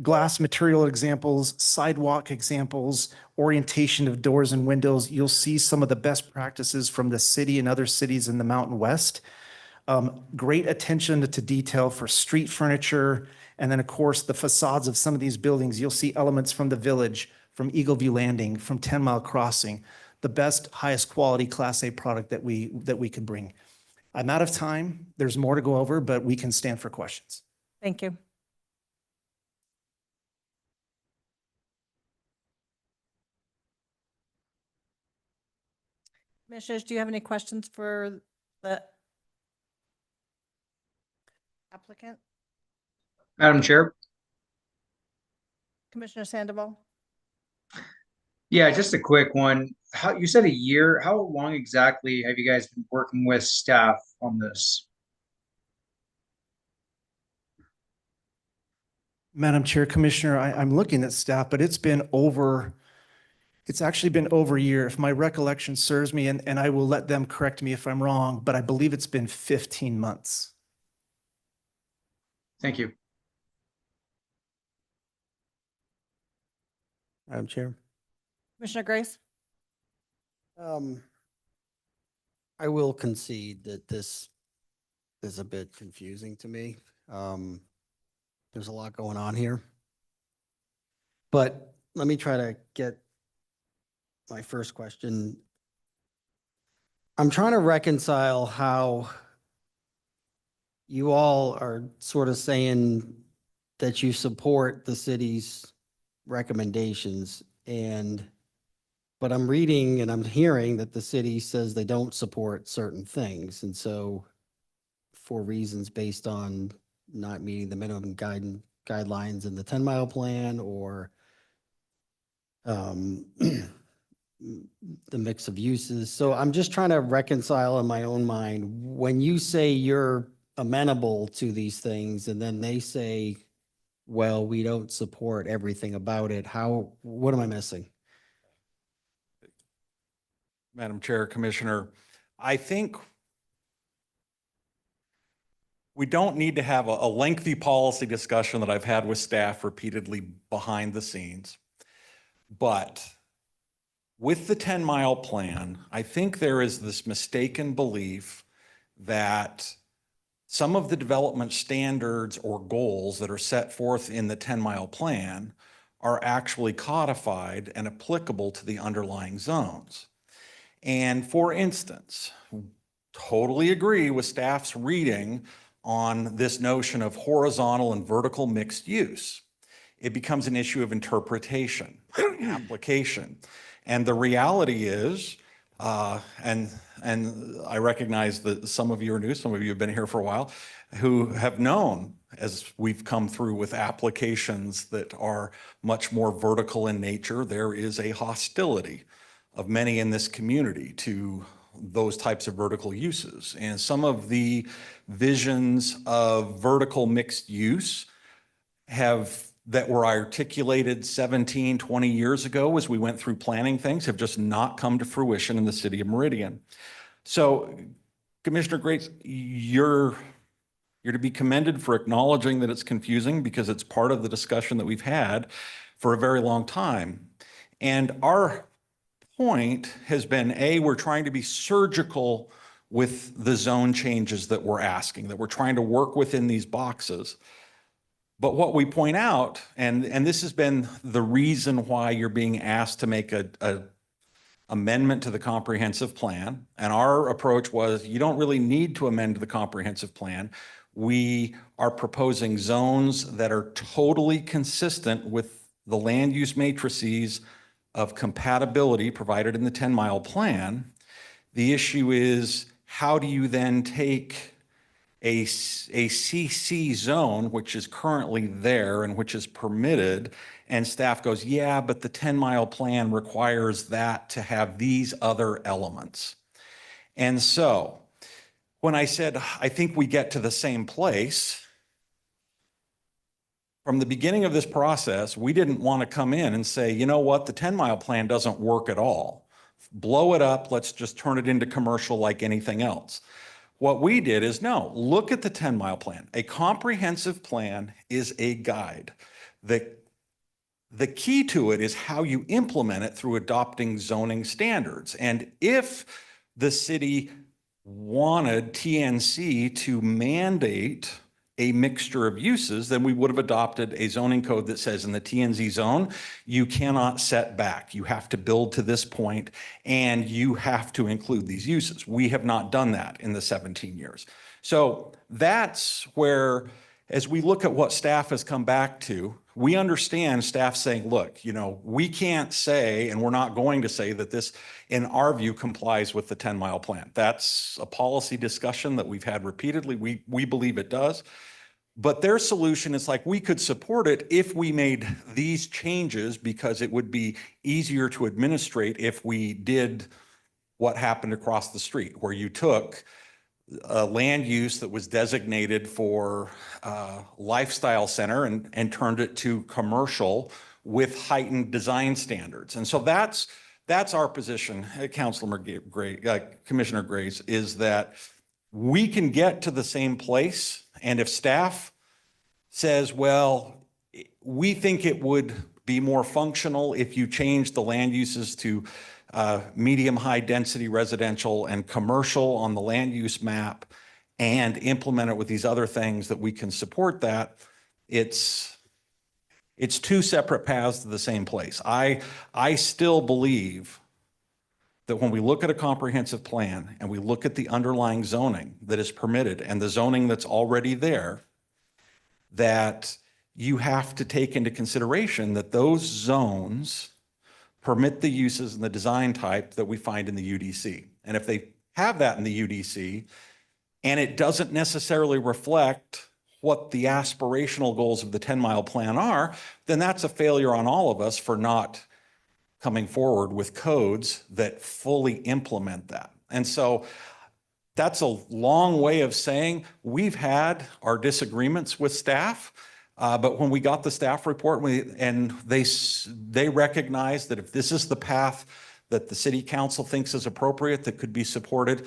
J: Glass material examples, sidewalk examples, orientation of doors and windows. You'll see some of the best practices from the city and other cities in the Mountain West. Great attention to detail for street furniture. And then, of course, the facades of some of these buildings. You'll see elements from the Village, from Eagle View Landing, from 10 Mile Crossing, the best, highest quality Class A product that we could bring. I'm out of time. There's more to go over, but we can stand for questions.
A: Thank you. Commissioners, do you have any questions for the applicant?
D: Madam Chair.
A: Commissioner Sandoval?
D: Yeah, just a quick one. You said a year. How long exactly have you guys been working with staff on this?
J: Madam Chair, Commissioner, I'm looking at staff, but it's actually been over a year, if my recollection serves me, and I will let them correct me if I'm wrong, but I believe it's been 15 months.
D: Thank you.
C: Madam Chair.
A: Commissioner Grace?
C: I will concede that this is a bit confusing to me. There's a lot going on here. But let me try to get my first question. I'm trying to reconcile how you all are sort of saying that you support the city's recommendations, but I'm reading and I'm hearing that the city says they don't support certain things. And so for reasons based on not meeting the minimum guidelines in the 10-mile plan, or the mix of uses. So I'm just trying to reconcile in my own mind, when you say you're amenable to these things and then they say, well, we don't support everything about it, what am I missing?
I: Madam Chair, Commissioner, I think we don't need to have a lengthy policy discussion that I've had with staff repeatedly behind the scenes. But with the 10-mile plan, I think there is this mistaken belief that some of the development standards or goals that are set forth in the 10-mile plan are actually codified and applicable to the underlying zones. And for instance, totally agree with staff's reading on this notion of horizontal and vertical mixed use. It becomes an issue of interpretation, application. And the reality is, and I recognize that some of you are new, some of you have been here for a while, who have known as we've come through with applications that are much more vertical in nature, there is a hostility of many in this community to those types of vertical uses. And some of the visions of vertical mixed use that were articulated 17, 20 years ago as we went through planning things have just not come to fruition in the city of Meridian. So Commissioner Grace, you're to be commended for acknowledging that it's confusing, because it's part of the discussion that we've had for a very long time. And our point has been, we're trying to be surgical with the zone changes that we're asking, that we're trying to work within these boxes. But what we point out, and this has been the reason why you're being asked to make a amendment to the comprehensive plan. And our approach was, you don't really need to amend the comprehensive plan. We are proposing zones that are totally consistent with the land use matrices of compatibility provided in the 10-mile plan. The issue is, how do you then take a CC zone, which is currently there and which is permitted, and staff goes, yeah, but the 10-mile plan requires that to have these other elements. And so when I said, I think we get to the same place, from the beginning of this process, we didn't want to come in and say, you know what, the 10-mile plan doesn't work at all. Blow it up, let's just turn it into commercial like anything else. What we did is, no, look at the 10-mile plan. A comprehensive plan is a guide. The key to it is how you implement it through adopting zoning standards. And if the city wanted TNC to mandate a mixture of uses, then we would have adopted a zoning code that says in the TNZ zone, you cannot set back. You have to build to this point and you have to include these uses. We have not done that in the 17 years. So that's where, as we look at what staff has come back to, we understand staff saying, look, you know, we can't say, and we're not going to say that this, in our view, complies with the 10-mile plan. That's a policy discussion that we've had repeatedly. We believe it does. But their solution is like, we could support it if we made these changes because it would be easier to administrate if we did what happened across the street, where you took a land use that was designated for lifestyle center and turned it to commercial with heightened design standards. And so that's our position, Commissioner Grace, is that we can get to the same place. And if staff says, well, we think it would be more functional if you change the land uses to medium high density residential and commercial on the land use map and implement it with these other things, that we can support that. It's two separate paths to the same place. I still believe that when we look at a comprehensive plan and we look at the underlying zoning that is permitted and the zoning that's already there, that you have to take into consideration that those zones permit the uses and the design type that we find in the UDC. And if they have that in the UDC and it doesn't necessarily reflect what the aspirational goals of the 10-mile plan are, then that's a failure on all of us for not coming forward with codes that fully implement that. And so that's a long way of saying we've had our disagreements with staff, but when we got the staff report and they recognize that if this is the path that the city council thinks is appropriate, that could be supported,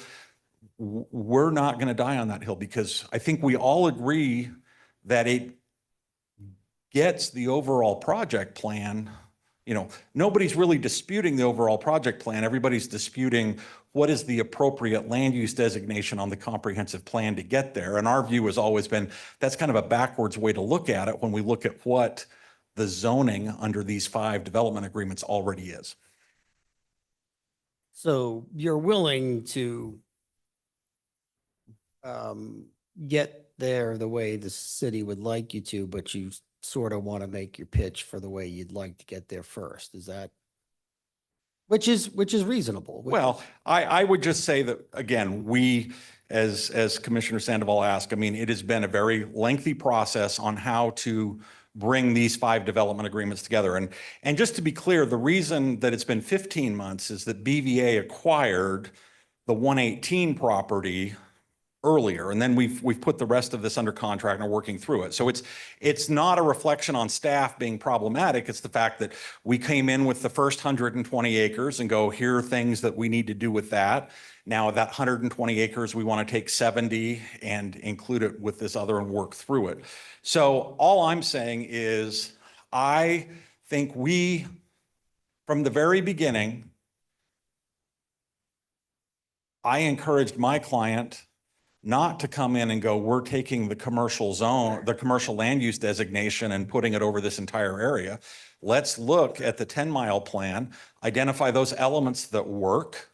I: we're not going to die on that hill, because I think we all agree that it gets the overall project plan. You know, nobody's really disputing the overall project plan. Everybody's disputing what is the appropriate land use designation on the comprehensive plan to get there. And our view has always been that's kind of a backwards way to look at it when we look at what the zoning under these 5 development agreements already is.
C: So you're willing to get there the way the city would like you to, but you sort of want to make your pitch for the way you'd like to get there first. Is that, which is reasonable?
I: Well, I would just say that, again, we, as Commissioner Sandoval asked, I mean, it has been a very lengthy process on how to bring these 5 development agreements together. And just to be clear, the reason that it's been 15 months is that BVA acquired the 118 property earlier, and then we've put the rest of this under contract and are working through it. So it's not a reflection on staff being problematic. It's the fact that we came in with the first 120 acres and go, here are things that we need to do with that. Now that 120 acres, we want to take 70 and include it with this other and work through it. So all I'm saying is, I think we, from the very beginning, I encouraged my client not to come in and go, we're taking the commercial zone, the commercial land use designation and putting it over this entire area. Let's look at the 10-mile plan, identify those elements that work,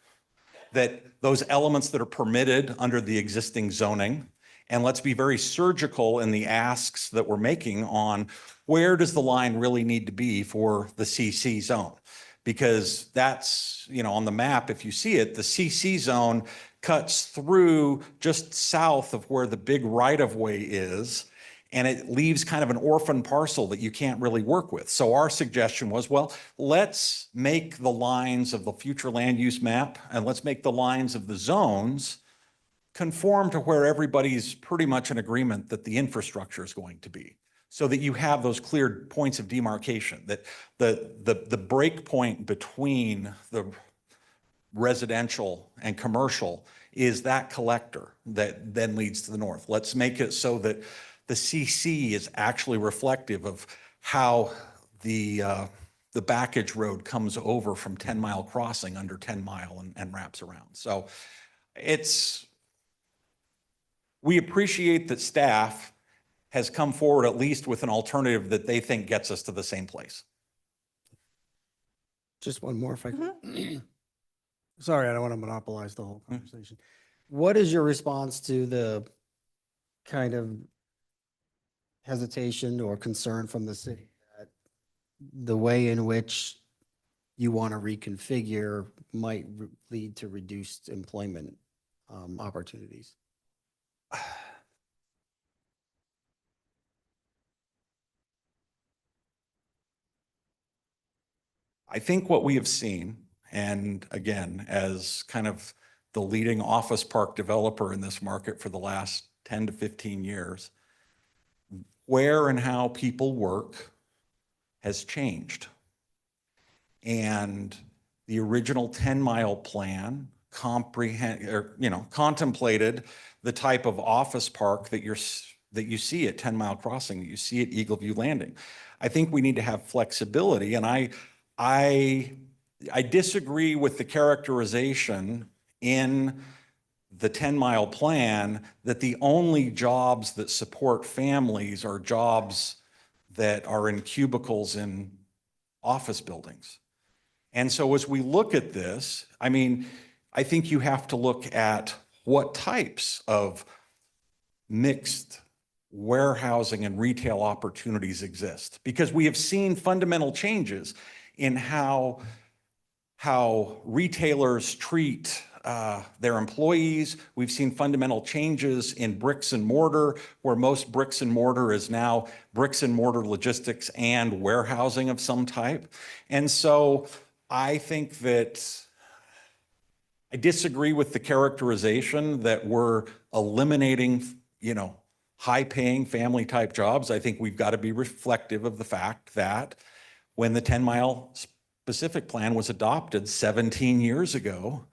I: those elements that are permitted under the existing zoning. And let's be very surgical in the asks that we're making on where does the line really need to be for the CC zone? Because that's, on the map, if you see it, the CC zone cuts through just south of where the big right-of-way is, and it leaves kind of an orphan parcel that you can't really work with. So our suggestion was, well, let's make the lines of the future land use map and let's make the lines of the zones conform to where everybody's pretty much in agreement that the infrastructure is going to be, so that you have those clear points of demarcation, that the break point between the residential and commercial is that collector that then leads to the north. Let's make it so that the CC is actually reflective of how the backage road comes over from 10 Mile Crossing under 10 Mile and wraps around. So we appreciate that staff has come forward at least with an alternative that they think gets us to the same place.
C: Just one more if I could. Sorry, I don't want to monopolize the whole conversation. What is your response to the kind of hesitation or concern from the city that the way in which you want to reconfigure might lead to reduced employment opportunities?
I: I think what we have seen, and again, as kind of the leading office park developer in this market for the last 10 to 15 years, where and how people work has changed. And the original 10-mile plan contemplated the type of office park that you see at 10 Mile Crossing, that you see at Eagle View Landing. I think we need to have flexibility, and I disagree with the characterization in the 10-mile plan that the only jobs that support families are jobs that are in cubicles in office buildings. And so as we look at this, I think you have to look at what types of mixed warehousing and retail opportunities exist, because we have seen fundamental changes in how retailers treat their employees. We've seen fundamental changes in bricks and mortar, where most bricks and mortar is now bricks and mortar logistics and warehousing of some type. And so I think that I disagree with the characterization that we're eliminating, high-paying family-type jobs. I think we've got to be reflective of the fact that when the 10-mile specific plan was adopted 17 years ago,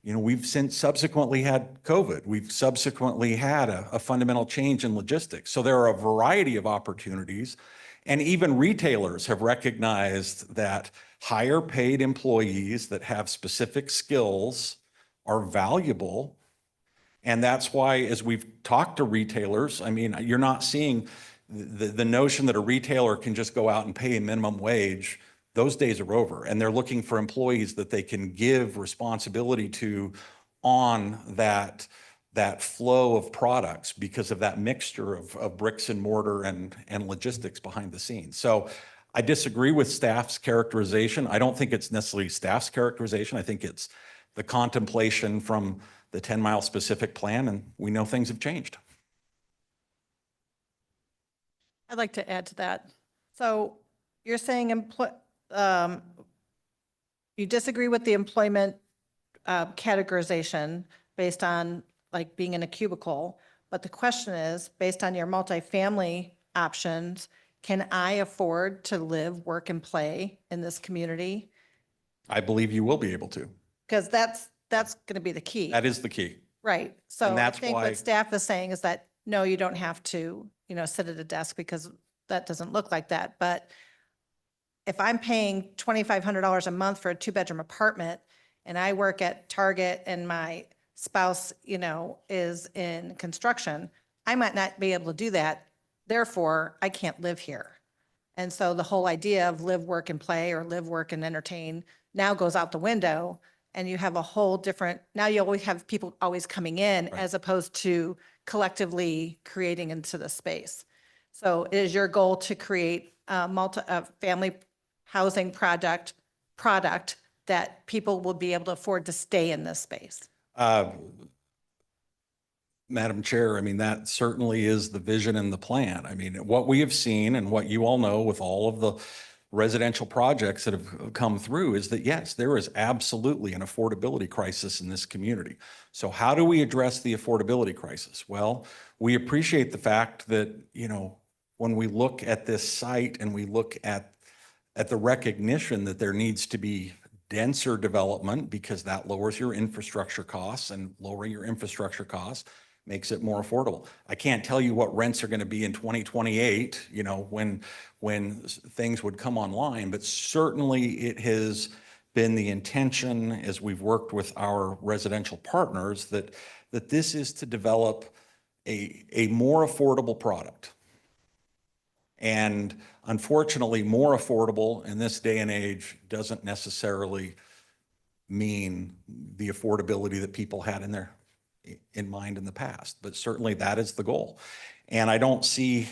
I: we've since subsequently had COVID. We've subsequently had a fundamental change in logistics. So there are a variety of opportunities, and even retailers have recognized that higher paid employees that have specific skills are valuable. And that's why, as we've talked to retailers, you're not seeing the notion that a retailer can just go out and pay a minimum wage. Those days are over, and they're looking for employees that they can give responsibility to on that flow of products because of that mixture of bricks and mortar and logistics behind the scenes. So I disagree with staff's characterization. I don't think it's necessarily staff's characterization. I think it's the contemplation from the 10-mile specific plan, and we know things have changed.
A: I'd like to add to that. So you're saying you disagree with the employment categorization based on like being in a cubicle, but the question is, based on your multifamily options, can I afford to live, work, and play in this community?
I: I believe you will be able to.
A: Because that's going to be the key.
I: That is the key.
A: Right. So
I: And
A: I
I: that's
A: think
I: why-
A: what staff is saying is that, no, you don't have to, sit at a desk, because that doesn't look like that. But if I'm paying $2,500 a month for a 2-bedroom apartment and I work at Target and my spouse, is in construction, I might not be able to do that. Therefore, I can't live here. And so the whole idea of live, work, and play, or live, work, and entertain now goes out the window. And you have a whole different, now you always have people always coming in
I: Right.
A: as opposed to collectively creating into the space. So it is your goal to create a family housing product that people will be able to afford to stay in this space.
I: Madam Chair, I mean, that certainly is the vision and the plan. I mean, what we have seen and what you all know with all of the residential projects that have come through is that, yes, there is absolutely an affordability crisis in this community. So how do we address the affordability crisis? Well, we appreciate the fact that, when we look at this site and we look at the recognition that there needs to be denser development, because that lowers your infrastructure costs, and lowering your infrastructure costs makes it more affordable. I can't tell you what rents are going to be in 2028, when things would come online, but certainly it has been the intention, as we've worked with our residential partners, that this is to develop a more affordable product. And unfortunately, more affordable in this day and age doesn't necessarily mean the affordability that people had in mind in the past, but certainly that is the goal. And I don't see,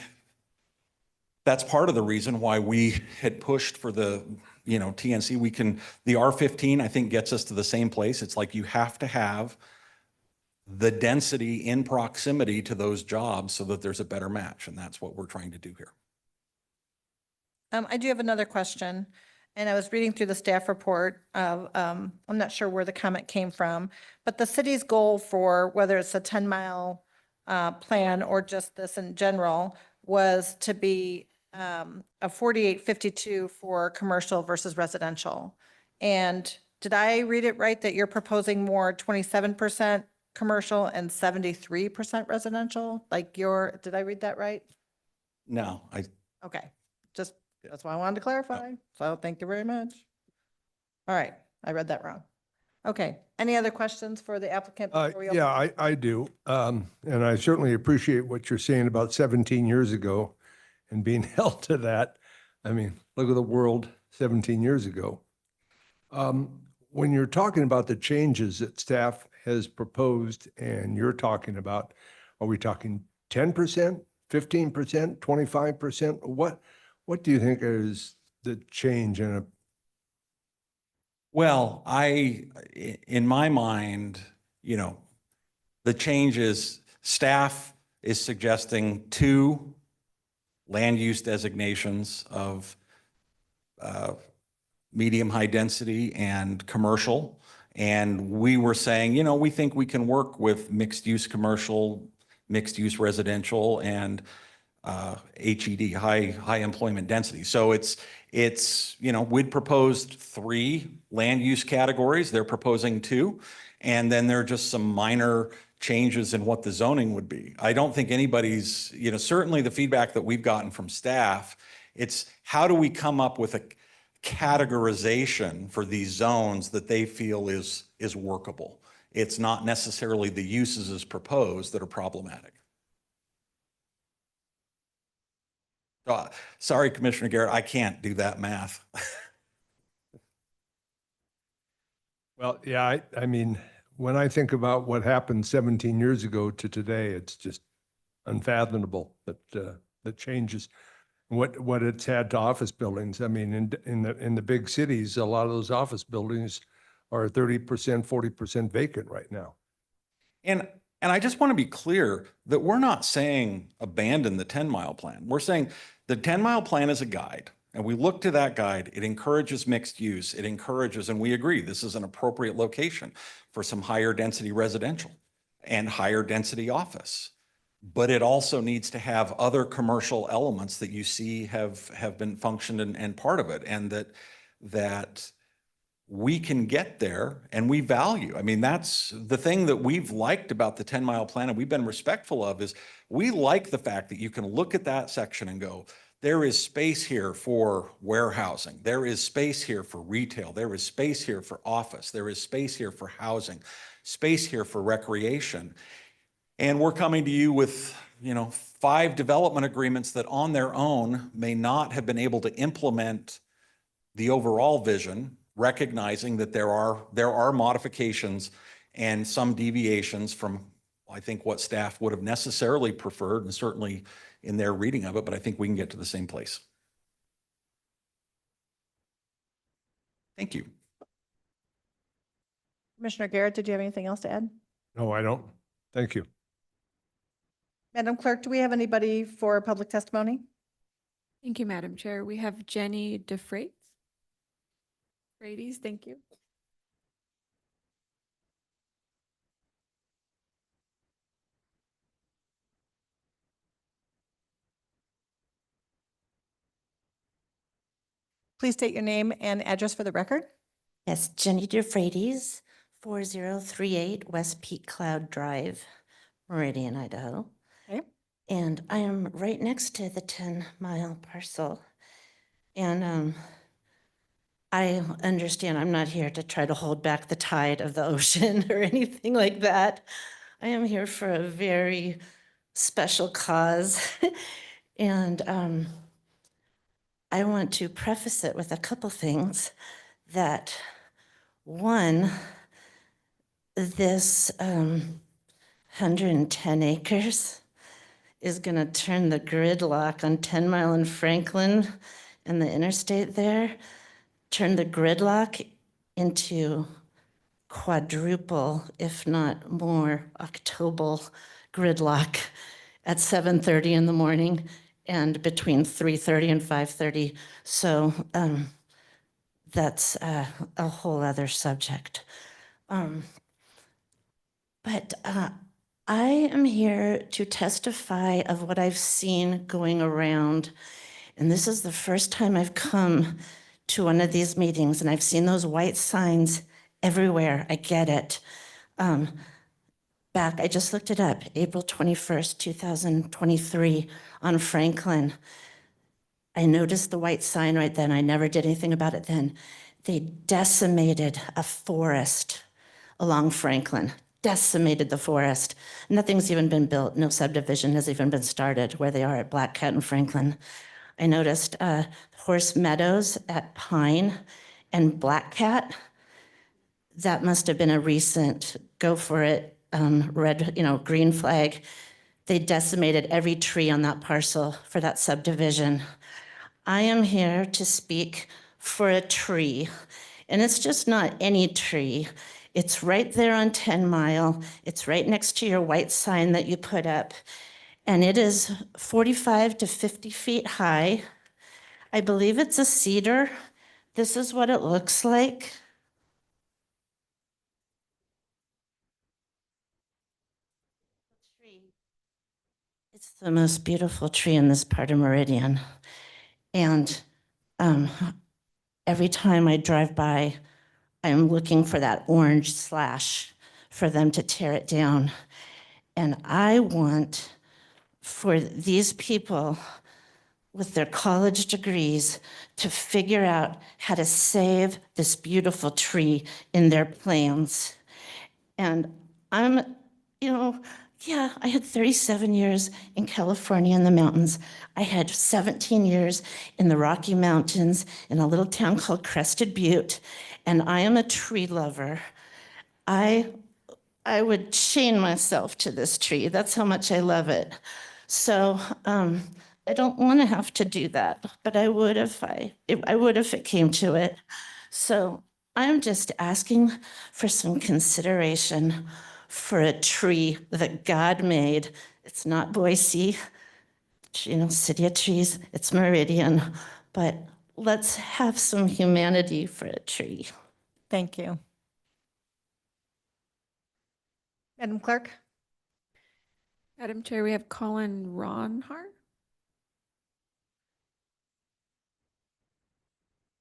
I: that's part of the reason why we had pushed for the, TNC. The R15, I think, gets us to the same place. It's like you have to have the density in proximity to those jobs so that there's a better match. And that's what we're trying to do here.
A: I do have another question, and I was reading through the staff report of, I'm not sure where the comment came from, but the city's goal for whether it's a 10-mile plan or just this in general was to be a 48-52 for commercial versus residential. And did I read it right that you're proposing more 27% commercial and 73% residential? Did I read that right?
I: No,
A: Okay, that's why I wanted to clarify. So thank you very much. All right, I read that wrong. Okay, any other questions for the applicant? before we open?
H: Yeah, I do. And I certainly appreciate what you're saying about 17 years ago and being held to that. I mean, look at the world 17 years ago. When you're talking about the changes that staff has proposed and you're talking about, are we talking 10%, 15%, 25%? What do you think is the change in a?
I: well, in my mind, the change is staff is suggesting 2 land use designations of medium high density and commercial. And we were saying, we think we can work with mixed use commercial, mixed use residential, and HED, high employment density. So we'd proposed 3 land use categories. They're proposing 2. And then there are just some minor changes in what the zoning would be. I don't think anybody's, certainly the feedback that we've gotten from staff, it's how do we come up with a categorization for these zones that they feel is workable. It's not necessarily the uses as proposed that are problematic. Sorry, Commissioner Garrett, I can't do that math.
H: Well, yeah, I mean, when I think about what happened 17 years ago to today, it's just unfathomable that the changes, what it's had to office buildings. I mean, in the big cities, a lot of those office buildings are 30%, 40% vacant right now.
I: And I just want to be clear that we're not saying abandon the 10-mile plan. We're saying the 10-mile plan is a guide, and we look to that guide. It encourages mixed use. It encourages, and we agree, this is an appropriate location for some higher density residential and higher density office. But it also needs to have other commercial elements that you see have been functioned and part of it, and that we can get there and we value. I mean, that's the thing that we've liked about the 10-mile plan and we've been respectful of is we like the fact that you can look at that section and go, There is space here for warehousing. There is space here for retail. There is space here for office. There is space here for housing, space here for recreation. And we're coming to you with, 5 development agreements that on their own may not have been able to implement the overall vision, recognizing that there are modifications and some deviations from, I think, what staff would have necessarily preferred, and certainly in their reading of it, but I think we can get to the same place. Thank you.
A: Commissioner Garrett, did you have anything else to add?
H: No, I don't. Thank you.
A: Madam Clerk, do we have anybody for public testimony?
B: Thank you, Madam Chair. We have Jenny DeFreitas. Frades, thank you.
A: Please state your name and address for the record.
K: Yes, Jenny DeFreitas, 4038 West Peak Cloud Drive, Meridian, Idaho.
A: Okay.
K: And I am right next to the 10-mile parcel. And I understand I'm not here to try to hold back the tide of the ocean or anything like that. I am here for a very special cause. And I want to preface it with a couple things. That one, this 110 acres is going to turn the gridlock on 10 Mile and Franklin and the interstate there, turn the gridlock into quadruple, if not more, octobal gridlock at 7:30 in the morning and between 3:30 and 5:30. So that's a whole other subject. But I am here to testify of what I've seen going around. And this is the first time I've come to one of these meetings, and I've seen those white signs everywhere. I get it. Back, I just looked it up, April 21st, 2023 on Franklin. I noticed the white sign right then. I never did anything about it then. They decimated a forest along Franklin, decimated the forest. Nothing's even been built. No subdivision has even been started where they are at Black Cat and Franklin. I noticed horse meadows at Pine and Black Cat. That must have been a recent go for it, red, green flag. They decimated every tree on that parcel for that subdivision. I am here to speak for a tree, and it's just not any tree. It's right there on 10 Mile. It's right next to your white sign that you put up, and it is 45 to 50 feet high. I believe it's a cedar. This is what it looks like. It's the most beautiful tree in this part of Meridian. And every time I drive by, I'm looking for that orange slash for them to tear it down. And I want for these people with their college degrees to figure out how to save this beautiful tree in their plans. And I'm, I had 37 years in California in the mountains. I had 17 years in the Rocky Mountains in a little town called Crested Butte, and I am a tree lover. I would chain myself to this tree. That's how much I love it. So I don't want to have to do that, but I would if it came to it. So I'm just asking for some consideration for a tree that God made. It's not Boise, City of Trees, it's Meridian, but let's have some humanity for a tree.
A: Thank you. Madam Clerk?
B: Madam Chair, we have Colin Ronhart.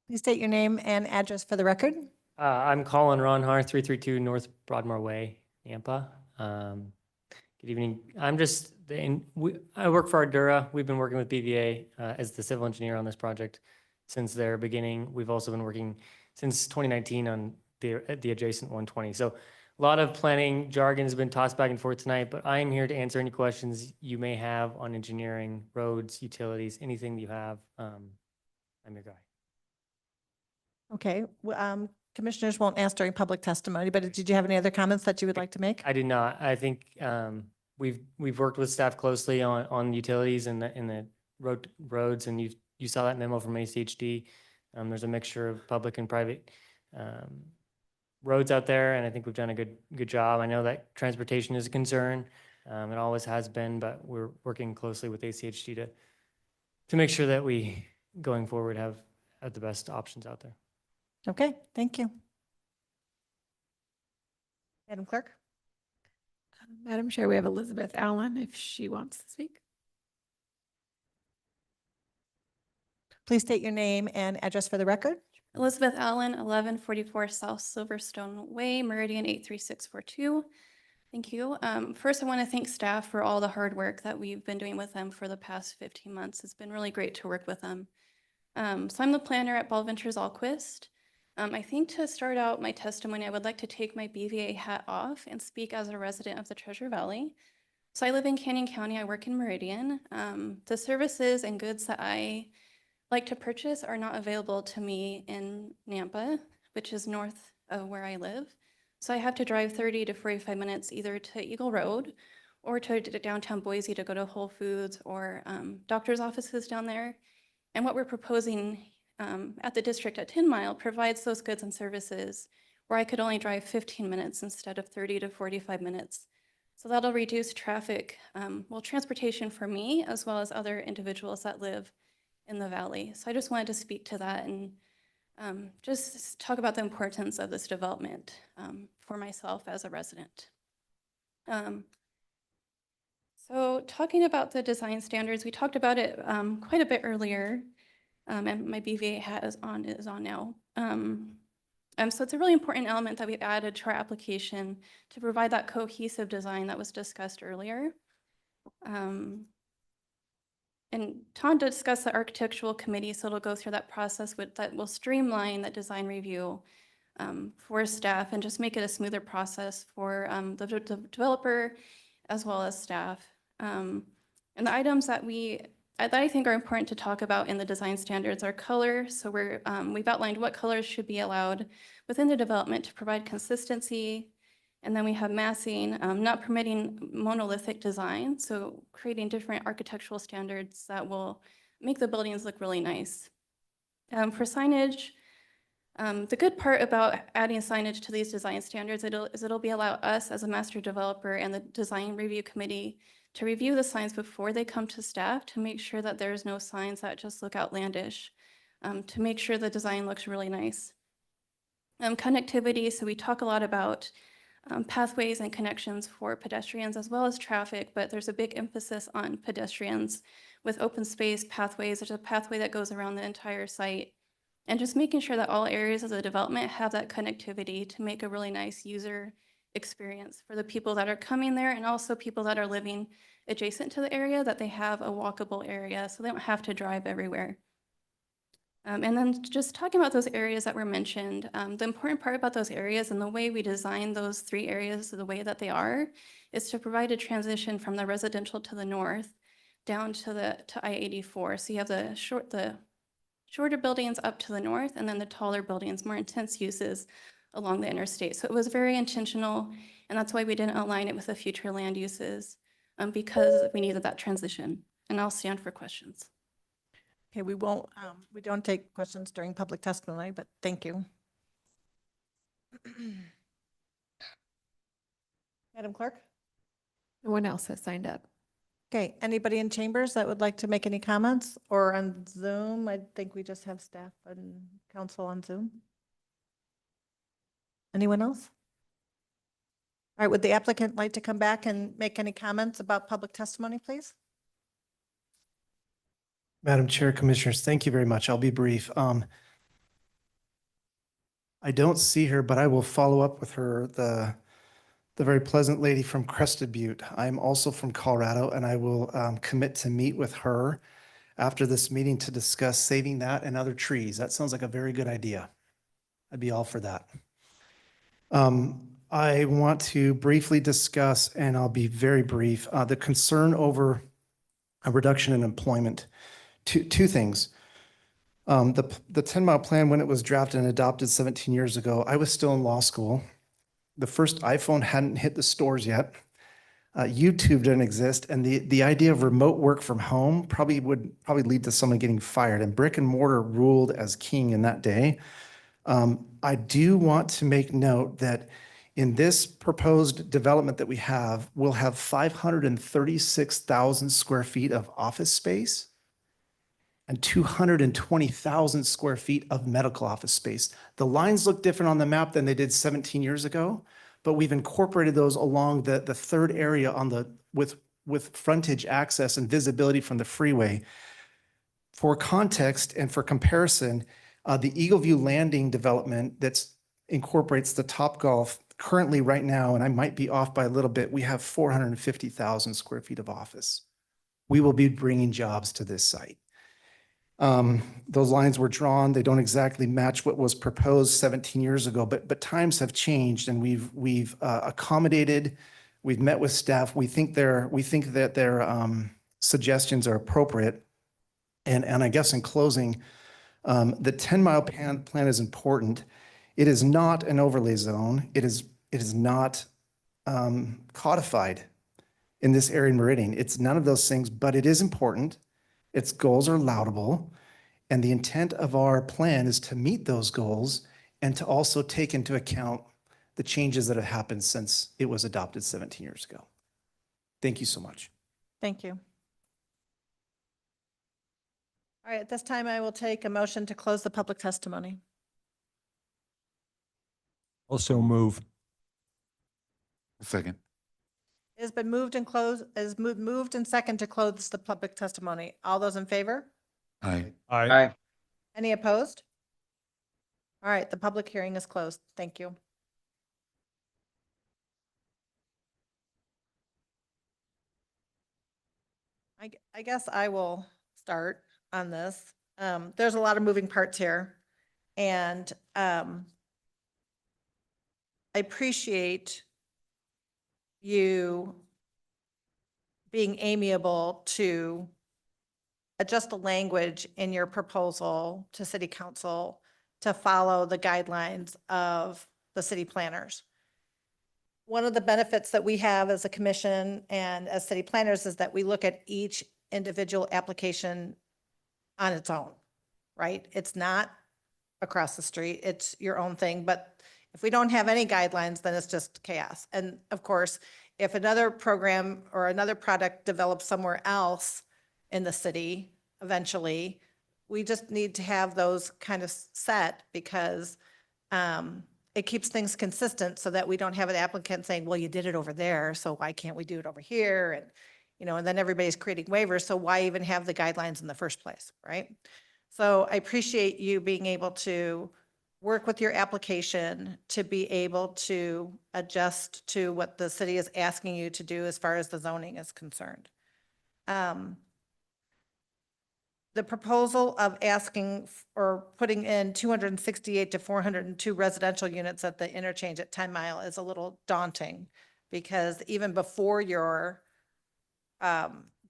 A: Please state your name and address for the record.
L: I'm Colin Ronhart, 332 North Broadmoor Way, Nampa. Good evening. I work for Ardura. We've been working with BVA as the civil engineer on this project since their beginning. We've also been working since 2019 on the adjacent 120. So a lot of planning jargon has been tossed back and forth tonight, but I am here to answer any questions you may have on engineering, roads, utilities, anything you have. I'm your guy.
A: Okay, commissioners won't ask during public testimony, but did you have any other comments that you would like to make?
L: I did not. I think we've worked with staff closely on utilities and the roads, and you saw that memo from ACHD. There's a mixture of public and private roads out there, and I think we've done a good job. I know that transportation is a concern. It always has been, but we're working closely with ACHD to make sure that we, going forward, have the best options out there.
A: Okay, thank you. Madam Clerk?
B: Madam Chair, we have Elizabeth Allen if she wants to speak.
A: Please state your name and address for the record.
M: Elizabeth Allen, 1144 South Silverstone Way, Meridian 83642. Thank you. First, I want to thank staff for all the hard work that we've been doing with them for the past 15 months. It's been really great to work with them. So I'm the planner at Ball Ventures Allquist. I think to start out my testimony, I would like to take my BVA hat off and speak as a resident of the Treasure Valley. So I live in Canyon County. I work in Meridian. The services and goods that I like to purchase are not available to me in Nampa, which is north of where I live. So I have to drive 30 to 45 minutes either to Eagle Road or to downtown Boise to go to Whole Foods or doctor's offices down there. And what we're proposing at the district at 10 Mile provides those goods and services where I could only drive 15 minutes instead of 30 to 45 minutes. So that'll reduce traffic, transportation for me as well as other individuals that live in the valley. So I just wanted to speak to that and just talk about the importance of this development for myself as a resident. So talking about the design standards, we talked about it quite a bit earlier, and my BVA hat is on now. So it's a really important element that we've added to our application to provide that cohesive design that was discussed earlier. And Tom discussed the architectural committee, so it'll go through that process that will streamline that design review for staff and just make it a smoother process for the developer as well as staff. And the items that I think are important to talk about in the design standards are color. So we've outlined what colors should be allowed within the development to provide consistency. And then we have massing, not permitting monolithic design, so creating different architectural standards that will make the buildings look really nice. For signage, the good part about adding signage to these design standards is it'll be allow us as a master developer and the design review committee to review the signs before they come to staff to make sure that there's no signs that just look outlandish, to make sure the design looks really nice. Connectivity, so we talk a lot about pathways and connections for pedestrians as well as traffic, but there's a big emphasis on pedestrians with open space pathways. There's a pathway that goes around the entire site, and just making sure that all areas of the development have that connectivity to make a really nice user experience for the people that are coming there and also people that are living adjacent to the area, that they have a walkable area so they don't have to drive everywhere. And then just talking about those areas that were mentioned, the important part about those areas and the way we design those 3 areas the way that they are is to provide a transition from the residential to the north down to I-84. So you have the shorter buildings up to the north and then the taller buildings, more intense uses along the interstate. So it was very intentional, and that's why we didn't align it with the future land uses because we needed that transition. And I'll stand for questions.
A: Okay, we don't take questions during public testimony, but thank you. Madam Clerk?
B: No one else has signed up.
A: Okay, anybody in chambers that would like to make any comments or on Zoom? I think we just have staff and council on Zoom. Anyone else? All right, would the applicant like to come back and make any comments about public testimony, please?
J: Madam Chair, Commissioners, thank you very much. I'll be brief. I don't see her, but I will follow up with her. the very pleasant lady from Crested Butte. I'm also from Colorado, and I will commit to meet with her after this meeting to discuss saving that and other trees. That sounds like a very good idea. I'd be all for that. I want to briefly discuss, and I'll be very brief, the concern over a reduction in employment. Two things. The 10-mile plan, when it was drafted and adopted 17 years ago, I was still in law school. The first iPhone hadn't hit the stores yet. YouTube didn't exist, and the idea of remote work from home would lead to someone getting fired, and brick and mortar ruled as king in that day. I do want to make note that in this proposed development that we have, we'll have 536,000 square feet of office space and 220,000 square feet of medical office space. The lines look different on the map than they did 17 years ago, but we've incorporated those along the third area on with frontage access and visibility from the freeway. For context and for comparison, the Eagleview Landing development that incorporates the Topgolf currently right now, and I might be off by a little bit, we have 450,000 square feet of office. We will be bringing jobs to this site. Those lines were drawn. They don't exactly match what was proposed 17 years ago, but times have changed, and we've accommodated. We've met with staff. We think that their suggestions are appropriate. And I guess in closing, the 10-mile plan is important. It is not an overlay zone. It is not codified in this area in Meridian. It's none of those things, but it is important. Its goals are laudable, and the intent of our plan is to meet those goals and to also take into account the changes that have happened since it was adopted 17 years ago. Thank you so much.
A: Thank you. All right, at this time, I will take a motion to close the public testimony.
H: Also move.
E: Second.
A: It has been moved and moved and second to close the public testimony. All those in favor?
E: Aye.
D: Aye.
A: Any opposed? All right, the public hearing is closed. Thank you. I guess I will start on this. There's a lot of moving parts here, and I appreciate you being amiable to adjust the language in your proposal to city council to follow the guidelines of the city planners. One of the benefits that we have as a commission and as city planners is that we look at each individual application on its own, right? It's not across the street, it's your own thing. But if we don't have any guidelines, then it's just chaos. And of course, if another program or another product develops somewhere else in the city, eventually, we just need to have those kind of set because it keeps things consistent so that we don't have an applicant saying, well, you did it over there, so why can't we do it over here? And, and then everybody's creating waivers, so why even have the guidelines in the first place, right? So I appreciate you being able to work with your application to be able to adjust to what the city is asking you to do as far as the zoning is concerned. The proposal of asking or putting in 268 to 402 residential units at the interchange at 10 Mile is a little daunting because even before your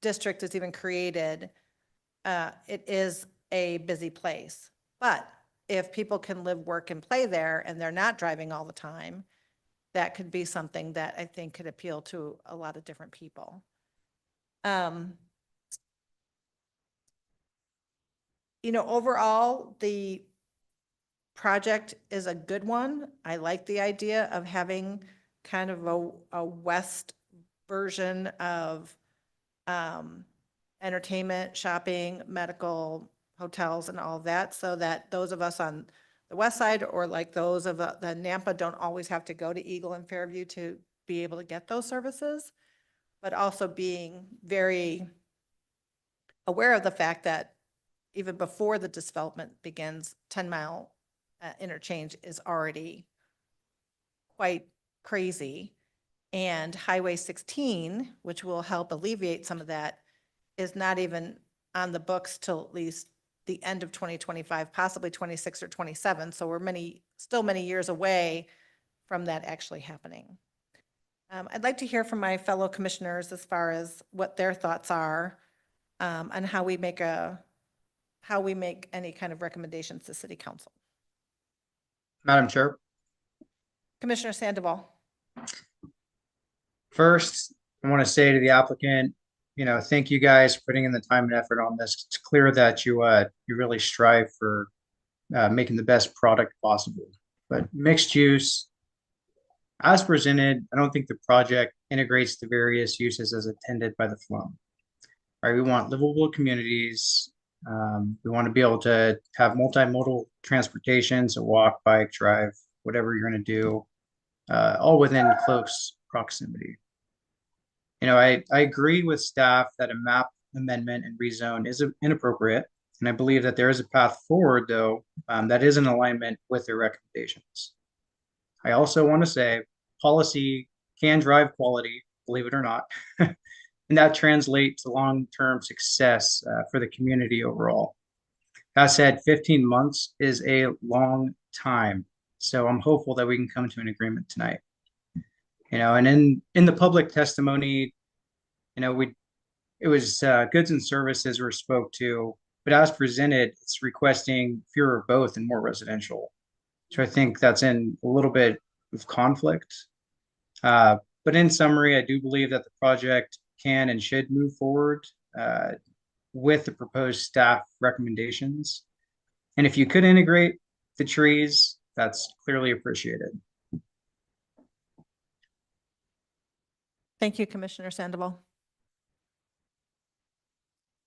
A: district is even created, it is a busy place. But if people can live, work, and play there and they're not driving all the time, that could be something that I think could appeal to a lot of different people. Overall, the project is a good one. I like the idea of having kind of a west version of entertainment, shopping, medical, hotels, and all of that, so that those of us on the west side or like those of the Nampa don't always have to go to Eagle and Fairview to be able to get those services, but also being very aware of the fact that even before the development begins, 10 Mile interchange is already quite crazy. And Highway 16, which will help alleviate some of that, is not even on the books till at least the end of 2025, possibly 26 or 27. So we're still many years away from that actually happening. I'd like to hear from my fellow commissioners as far as what their thoughts are on how we make any kind of recommendations to City Council.
D: Madam Chair,
A: Commissioner Sandoval.
D: first, I want to say to the applicant, thank you guys for putting in the time and effort on this. It's clear that you really strive for making the best product possible. But mixed use, as presented, I don't think the project integrates the various uses as intended by the FLUM. Right, we want livable communities. We want to be able to have multimodal transportation, so walk, bike, drive, whatever you're going to do, all within close proximity. I agree with staff that a map amendment and rezone is inappropriate, and I believe that there is a path forward, though, that is in alignment with their recommendations. I also want to say policy can drive quality, believe it or not, and that translates to long-term success for the community overall. That said, 15 months is a long time, so I'm hopeful that we can come to an agreement tonight. And in the public testimony, it was goods and services were spoke to, but as presented, it's requesting fewer of both and more residential. So I think that's in a little bit of conflict. But in summary, I do believe that the project can and should move forward with the proposed staff recommendations. And if you could integrate the trees, that's clearly appreciated.
A: Thank you, Commissioner Sandoval.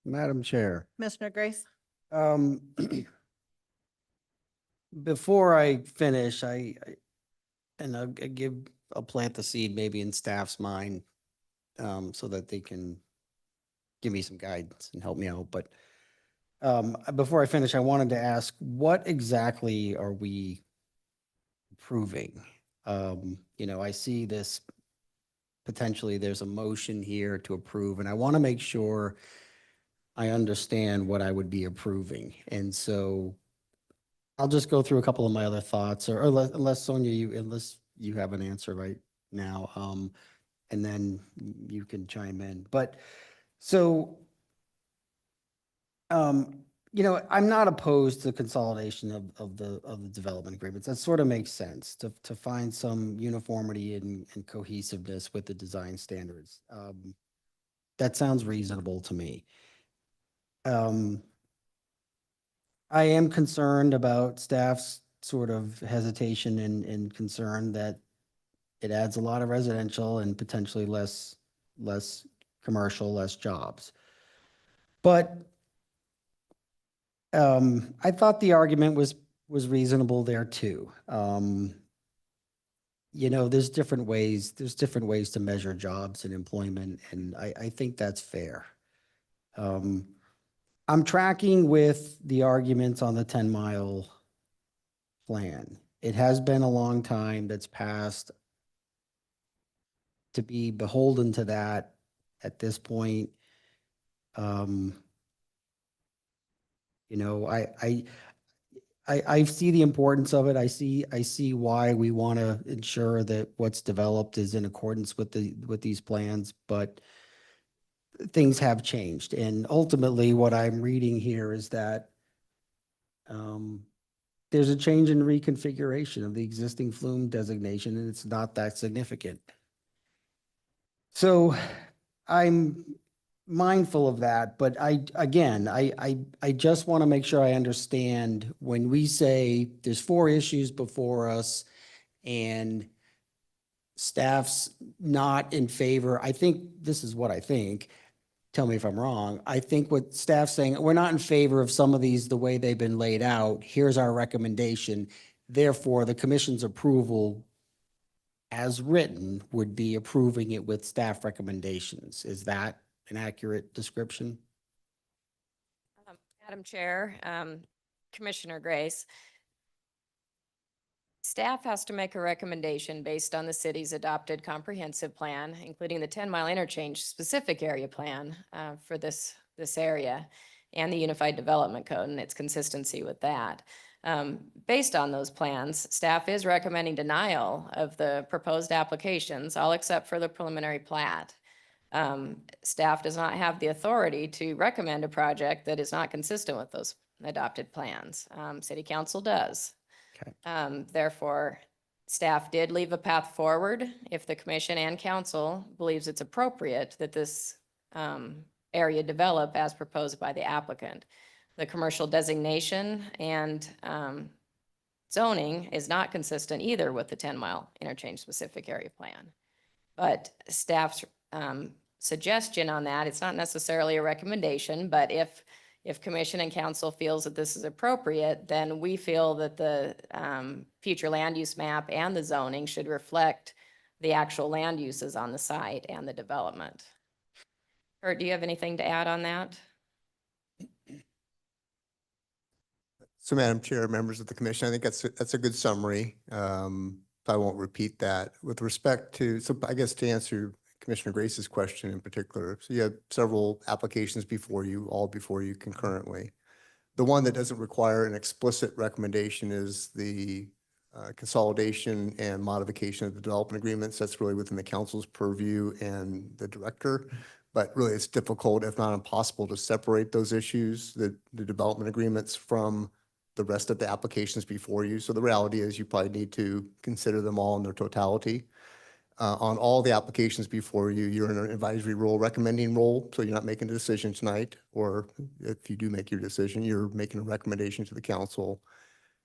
C: Madam Chair,
A: Commissioner Grace.
C: before I finish, I'll plant the seed maybe in staff's mind, so that they can give me some guidance and help me out. But before I finish, I wanted to ask, what exactly are we approving? I see this, potentially there's a motion here to approve, and I want to make sure I understand what I would be approving. And so I'll just go through a couple of my other thoughts, or unless Sonia, unless you have an answer right now, and then you can chime in. But so, I'm not opposed to consolidation of the development agreements. That sort of makes sense to find some uniformity and cohesiveness with the design standards. That sounds reasonable to me. I am concerned about staff's sort of hesitation and concern that it adds a lot of residential and potentially less commercial, less jobs. But I thought the argument was reasonable there too. There's different ways to measure jobs and employment, and I think that's fair. I'm tracking with the arguments on the 10-mile plan. It has been a long time that's passed to be beholden to that at this point. I see the importance of it. I see why we want to ensure that what's developed is in accordance with these plans, but things have changed. And ultimately, what I'm reading here is that there's a change in reconfiguration of the existing flume designation, and it's not that significant. So I'm mindful of that, but I just want to make sure I understand when we say there's 4 issues before us and staff's not in favor. I think this is what I think. Tell me if I'm wrong. I think what staff's saying, we're not in favor of some of these the way they've been laid out. Here's our recommendation. Therefore, the commission's approval as written would be approving it with staff recommendations. Is that an accurate description?
F: Madam Chair, Commissioner Grace, Staff has to make a recommendation based on the city's adopted comprehensive plan, including the 10-mile interchange specific area plan for this area and the Unified Development Code and its consistency with that. Based on those plans, staff is recommending denial of the proposed applications, all except for the preliminary plat. Staff does not have the authority to recommend a project that is not consistent with those adopted plans. City Council does.
C: Okay.
F: Therefore, staff did leave a path forward if the commission and council believes it's appropriate that this area develop as proposed by the applicant. The commercial designation and zoning is not consistent either with the 10-mile interchange specific area plan. But staff's suggestion on that, it's not necessarily a recommendation, but if commission and council feels that this is appropriate, then we feel that the future land use map and the zoning should reflect the actual land uses on the site and the development. Kurt, do you have anything to add on that?
N: So Madam Chair, members of the commission, I think that's a good summary. I won't repeat that. With respect to, so I guess to answer Commissioner Grace's question in particular, so you have several applications before you, all before you concurrently. The one that doesn't require an explicit recommendation is the consolidation and modification of the development agreements. That's really within the council's purview and the director. But really, it's difficult, if not impossible, to separate those issues, the development agreements, from the rest of the applications before you. So the reality is you probably need to consider them all in their totality. On all the applications before you, you're in an advisory role, recommending role, so you're not making a decision tonight, or if you do make your decision, you're making a recommendation to the council.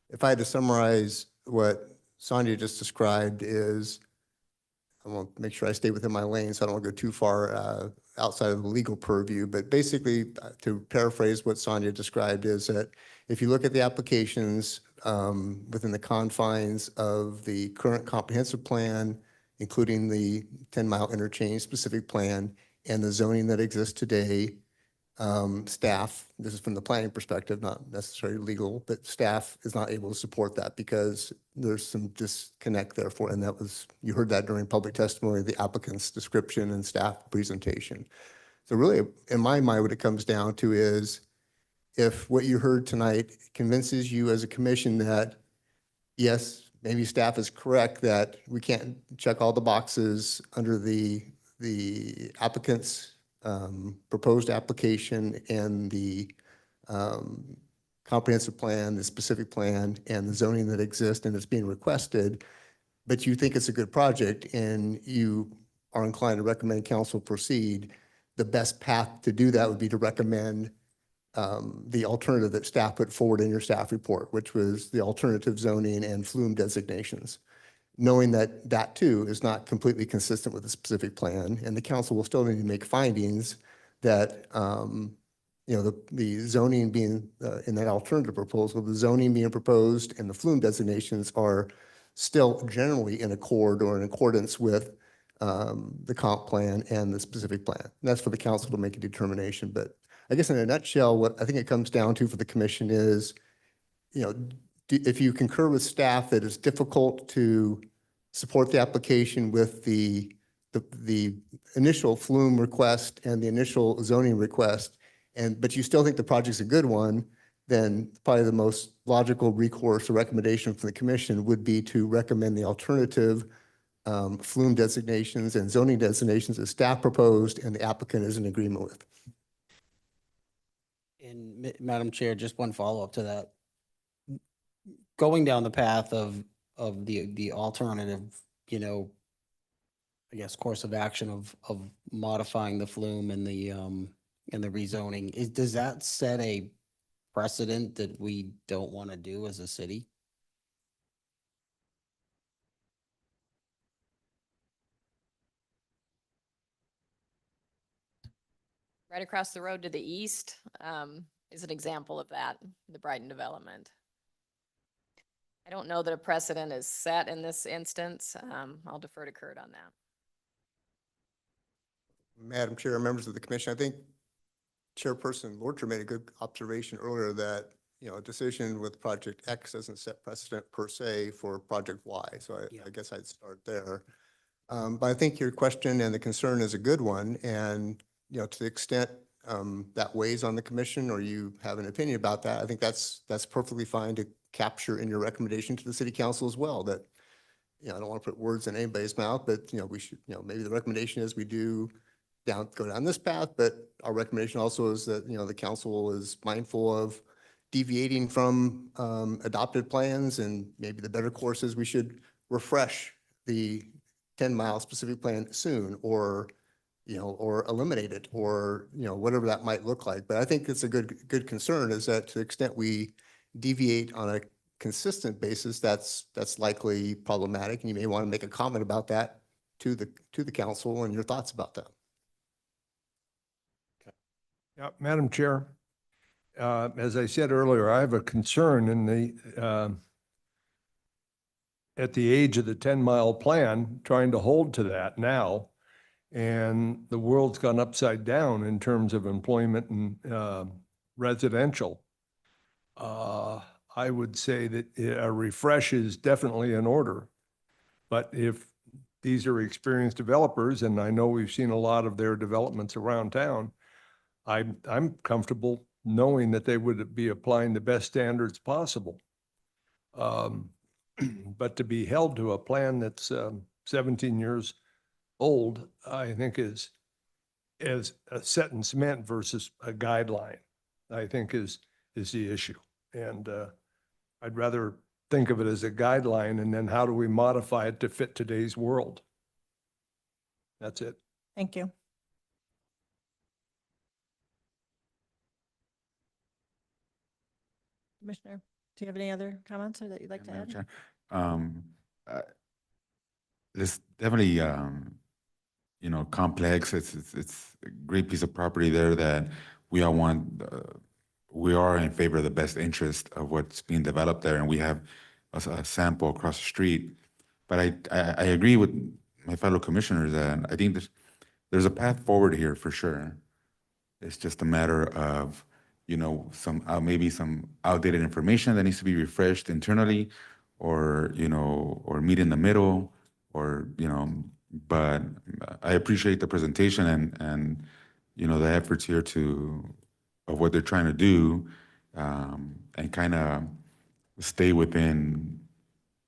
N: If I had to summarize what Sonia just described is, I want to make sure I stay within my lane, so I don't want to go too far outside of the legal purview, but basically, to paraphrase what Sonia described, is that if you look at the applications within the confines of the current comprehensive plan, including the 10-mile interchange specific plan and the zoning that exists today, staff, this is from the planning perspective, not necessarily legal, but staff is not able to support that because there's some disconnect therefore, and that was, you heard that during public testimony, the applicant's description and staff presentation. So really, in my mind, what it comes down to is if what you heard tonight convinces you as a commission that, yes, maybe staff is correct that we can't check all the boxes under the applicant's proposed application and the comprehensive plan, the specific plan, and the zoning that exists and is being requested, but you think it's a good project and you are inclined to recommend council proceed, the best path to do that would be to recommend the alternative that staff put forward in your staff report, which was the alternative zoning and flume designations, knowing that that too is not completely consistent with the specific plan, and the council will still need to make findings that, the zoning being in that alternative proposal, the zoning being proposed and the flume designations are still generally in accord or in accordance with the comp plan and the specific plan. And that's for the council to make a determination. But I guess in a nutshell, what I think it comes down to for the commission is, if you concur with staff that it's difficult to support the application with the initial flume request and the initial zoning request, but you still think the project's a good one, then probably the most logical recourse or recommendation from the commission would be to recommend the alternative flume designations and zoning designations as staff proposed and the applicant is in agreement with.
C: And Madam Chair, just one follow-up to that. Going down the path of the alternative, I guess, course of action of modifying the flume and the rezoning, does that set a precedent that we don't want to do as a city?
F: Right across the road to the east is an example of that, the Brighton development. I don't know that a precedent is set in this instance. I'll defer to Kurt on that.
N: Madam Chair, members of the commission, I think Chairperson Lorcher made a good observation earlier that a decision with project X doesn't set precedent per se for project Y. So
C: Yeah.
N: I guess I'd start there. But I think your question and the concern is a good one. And, to the extent that weighs on the commission or you have an opinion about that, I think that's perfectly fine to capture in your recommendation to the city council as well, that, I don't want to put words in anybody's mouth, but, we should, maybe the recommendation is we do go down this path, but our recommendation also is that, the council is mindful of deviating from adopted plans, and maybe the better course is we should refresh the 10-mile specific plan soon, or, or eliminate it, or, whatever that might look like. But I think it's a good concern, is that to the extent we deviate on a consistent basis, that's likely problematic, and you may want to make a comment about that to the council and your thoughts about that.
H: Yeah, Madam Chair, as I said earlier, I have a concern in at the age of the 10-mile plan, trying to hold to that now. And the world's gone upside down in terms of employment and residential. I would say that a refresh is definitely in order. But if these are experienced developers, and I know we've seen a lot of their developments around town, I'm comfortable knowing that they would be applying the best standards possible. But to be held to a plan that's 17 years old, I think is a set in cement versus a guideline, I think is the issue. And I'd rather think of it as a guideline, and then how do we modify it to fit today's world? That's it.
A: Thank you. Commissioner, do you have any other comments or that you'd like to
E: Madam
A: add?
E: Chair, It's definitely, complex. It's a great piece of property there that we all want. We are in favor of the best interest of what's being developed there, and we have a sample across the street. But I agree with my fellow commissioners that I think there's a path forward here for sure. It's just a matter of, maybe some outdated information that needs to be refreshed internally, or, or meet in the middle, or, but I appreciate the presentation and, the efforts here of what they're trying to do, and kind of stay within,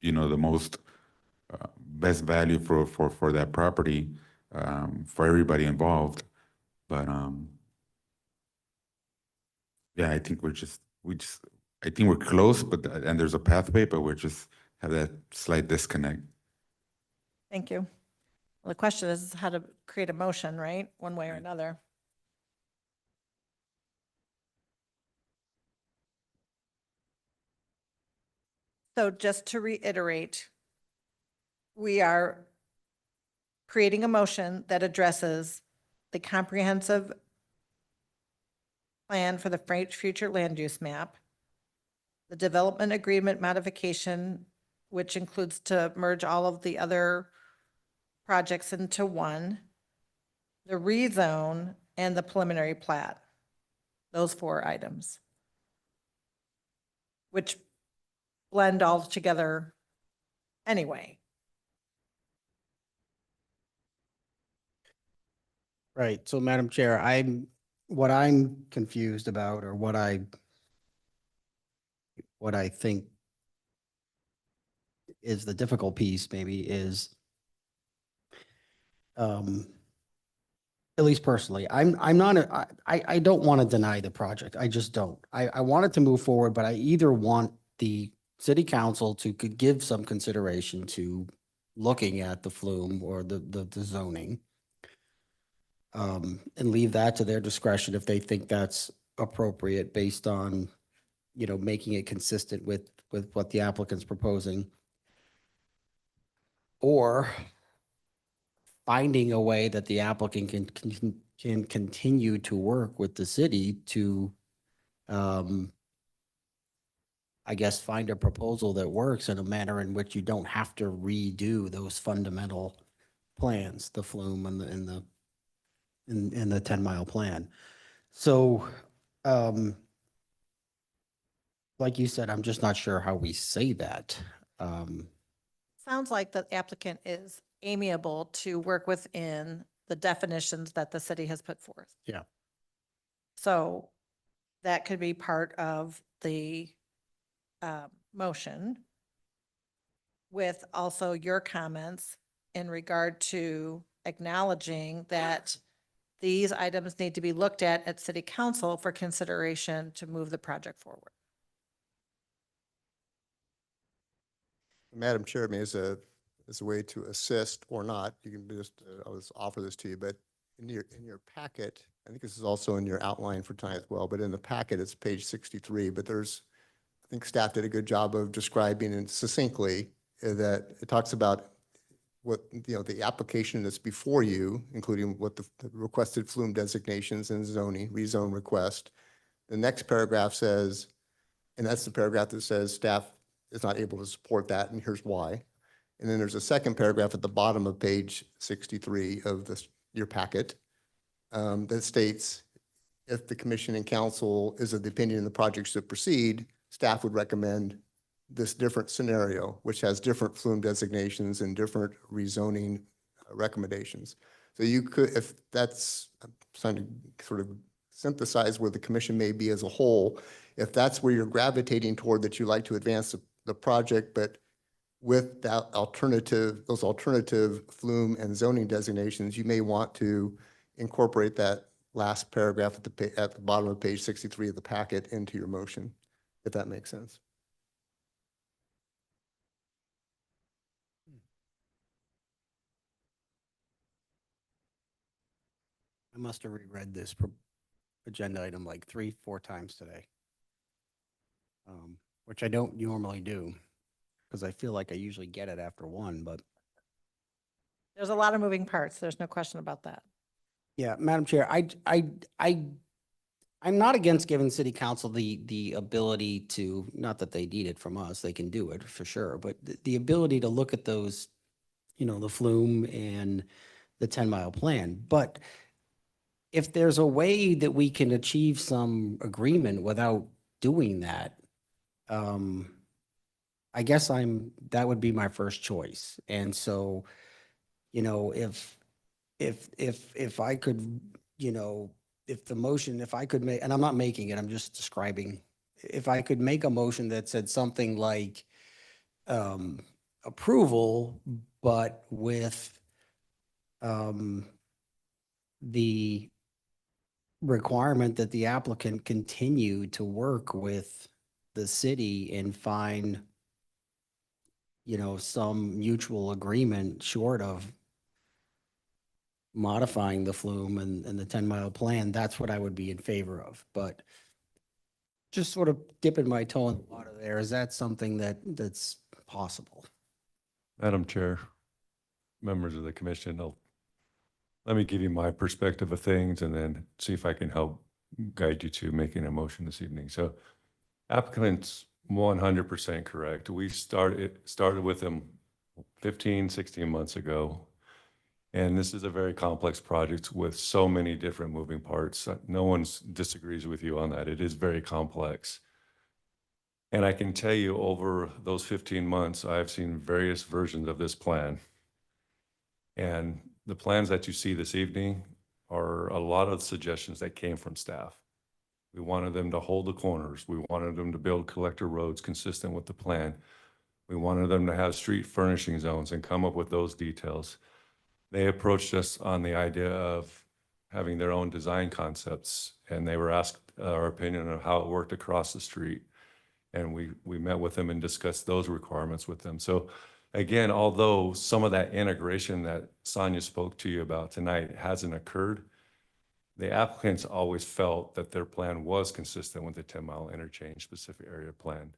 E: the most best value for that property, for everybody involved. But, yeah, I think I think we're close, and there's a pathway, but we're just have that slight disconnect.
A: Thank you. Well, the question is how to create a motion, right? One way or another. So just to reiterate, we are creating a motion that addresses the comprehensive plan for the future land use map, the development agreement modification, which includes to merge all of the other projects into one, the rezone, and the preliminary plat. Those 4 items, which blend all together anyway.
C: Right. So Madam Chair, what I'm confused about, or what I think is the difficult piece maybe is, at least personally, I'm not, I don't want to deny the project. I just don't. I want it to move forward, but I either want the city council to could give some consideration to looking at the flume or the zoning, and leave that to their discretion if they think that's appropriate based on, making it consistent with what the applicant's proposing. Or finding a way that the applicant can continue to work with the city to, I guess, find a proposal that works in a manner in which you don't have to redo those fundamental plans, the flume and the 10-mile plan. So, like you said, I'm just not sure how we say that.
A: Sounds like the applicant is amiable to work within the definitions that the city has put forth.
C: Yeah.
A: So that could be part of the motion with also your comments in regard to acknowledging that these items need to be looked at city council for consideration to move the project forward.
N: Madam Chair, I mean, as a way to assist or not, you can just, I'll just offer this to you, but in your packet, I think this is also in your outline for tonight as well, but in the packet, it's page 63, but there's, I think staff did a good job of describing it succinctly that it talks about what, the application that's before you, including what the requested flume designations and zoning, rezone request. The next paragraph says, and that's the paragraph that says staff is not able to support that, and here's why. And then there's a second paragraph at the bottom of page 63 of your packet that states, if the commission and council is of the opinion the project should proceed, staff would recommend this different scenario, which has different flume designations and different rezoning recommendations. So you could, if that's, I'm trying to sort of synthesize where the commission may be as a whole, if that's where you're gravitating toward, that you like to advance the project, but with that those alternative flume and zoning designations, you may want to incorporate that last paragraph at the bottom of page 63 of the packet into your motion, if that makes sense.
C: I must have reread this agenda item like 3-4 times today. Which I don't normally do, because I feel like I usually get it after one, but.
A: There's a lot of moving parts. There's no question about that.
C: Yeah, Madam Chair, I'm not against giving city council the ability to, not that they need it from us, they can do it for sure, but the ability to look at those, the flume and the 10-mile plan. But if there's a way that we can achieve some agreement without doing that, I guess that would be my first choice. And so, if I could, if the motion, if I could make, and I'm not making it, I'm just describing, if I could make a motion that said something like approval, but with the requirement that the applicant continue to work with the city and find, some mutual agreement short of modifying the flume and the 10-mile plan, that's what I would be in favor of. But just sort of dipping my toe in the water there, is that something that's possible?
H: Madam Chair, members of the commission, let me give you my perspective of things and then see if I can help guide you to making a motion this evening. So applicant's 100% correct. We started with them 15, 16 months ago. And this is a very complex project with so many different moving parts. No one disagrees with you on that. It is very complex. And I can tell you over those 15 months, I've seen various versions of this plan. And the plans that you see this evening are a lot of suggestions that came from staff. We wanted them to hold the corners. We wanted them to build collector roads consistent with the plan. We wanted them to have street furnishing zones and come up with those details. They approached us on the idea of having their own design concepts, and they were asked our opinion of how it worked across the street. And we met with them and discussed those requirements with them. So again, although some of that integration that Sonia spoke to you about tonight hasn't occurred, the applicants always felt that their plan was consistent with the 10-mile interchange specific area plan.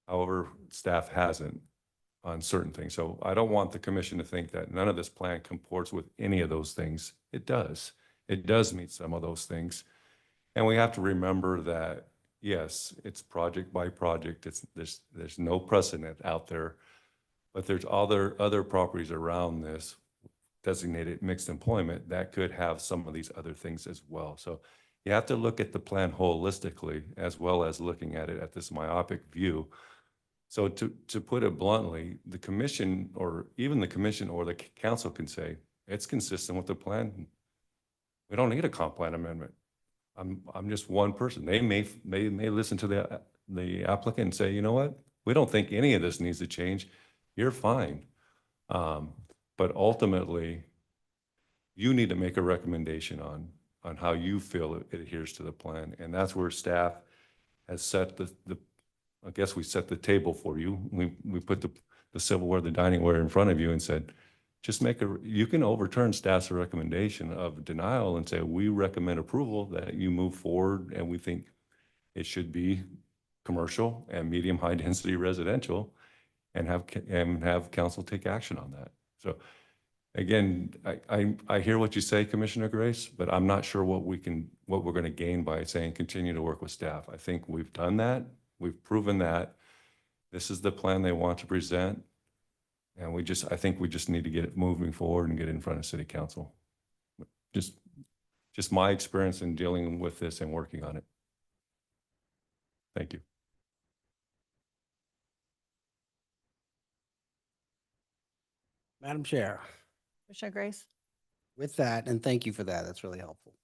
H: However, staff hasn't on certain things. So I don't want the commission to think that none of this plan comports with any of those things. It does. It does meet some of those things. And we have to remember that, yes, it's project by project. There's no precedent out there, but there's other properties around this designated mixed employment that could have some of these other things as well. So
O: You have to look at the plan holistically as well as looking at it at this myopic view. So to put it bluntly, the commission or even the commission or the council can say, it's consistent with the plan. We don't need a comp plan amendment. I'm just one person. They may listen to the applicant and say, you know what? We don't think any of this needs to change. You're fine. But ultimately, you need to make a recommendation on how you feel it adheres to the plan. And that's where staff has set I guess we set the table for you. We put the silverware, the diningware in front of you and said, just you can overturn staff's recommendation of denial and say, we recommend approval that you move forward and we think it should be commercial and medium high density residential and have council take action on that. So again, I hear what you say, Commissioner Grace, but I'm not sure what we're going to gain by saying continue to work with staff. I think we've done that. We've proven that this is the plan they want to present. And I think we just need to get it moving forward and get it in front of city council. Just my experience in dealing with this and working on it. Thank you.
C: Madam Chair,
A: Commissioner Grace?
C: with that, and thank you for that, that's really helpful.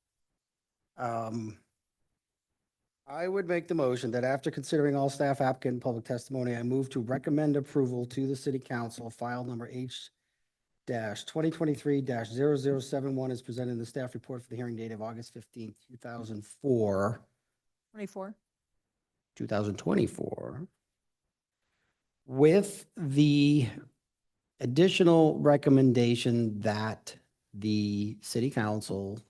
C: I would make the motion that after considering all staff applicant and public testimony, I move to recommend approval to the city council, file number H-2023-0071 is presented in the staff report for the hearing date of August 15th, 2024, with the additional recommendation that the city council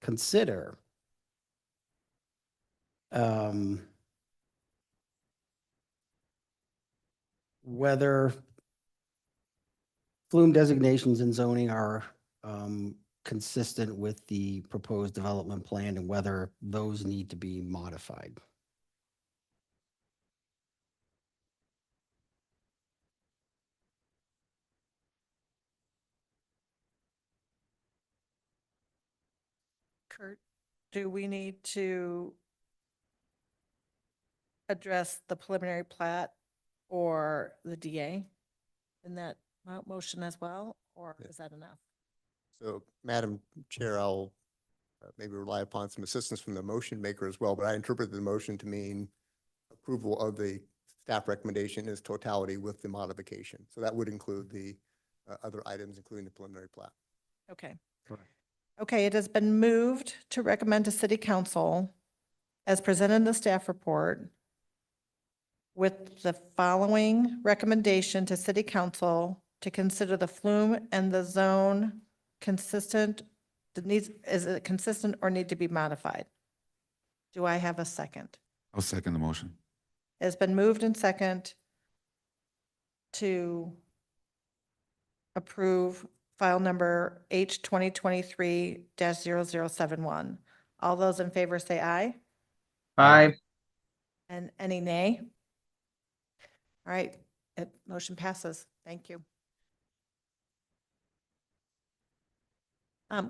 C: consider whether flume designations and zoning are consistent with the proposed development plan and whether those need to be modified.
A: Kurt, do we need to address the preliminary plat or the DA in that motion as well, or is that enough?
N: So, Madam Chair, I'll maybe rely upon some assistance from the motion maker as well, but I interpreted the motion to mean approval of the staff recommendation as totality with the modification. So that would include the other items, including the preliminary plat.
A: Okay.
C: Correct.
A: Okay, it has been moved to recommend to city council as presented in the staff report with the following recommendation to city council to consider the flume and the zone consistent, is it consistent or need to be modified? Do I have a second?
E: I'll second the motion.
A: It's been moved and second to approve file number H 2023-0071. All those in favor say aye.
D: Aye.
A: And any nay? All right, motion passes. Thank you.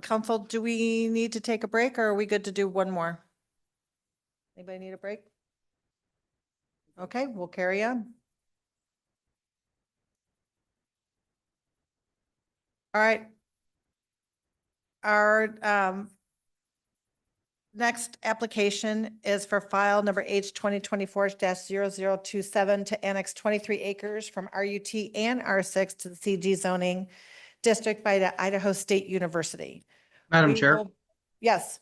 A: Council, do we need to take a break or are we good to do one more? Anybody need a break? Okay, we'll carry on. All right. Our next application is for file number H 2024-0027 to annex 23 acres from RUT and R6 to the CG zoning district by the Idaho State University.
D: Madam
A: We
D: Chair,
A: will- Yes,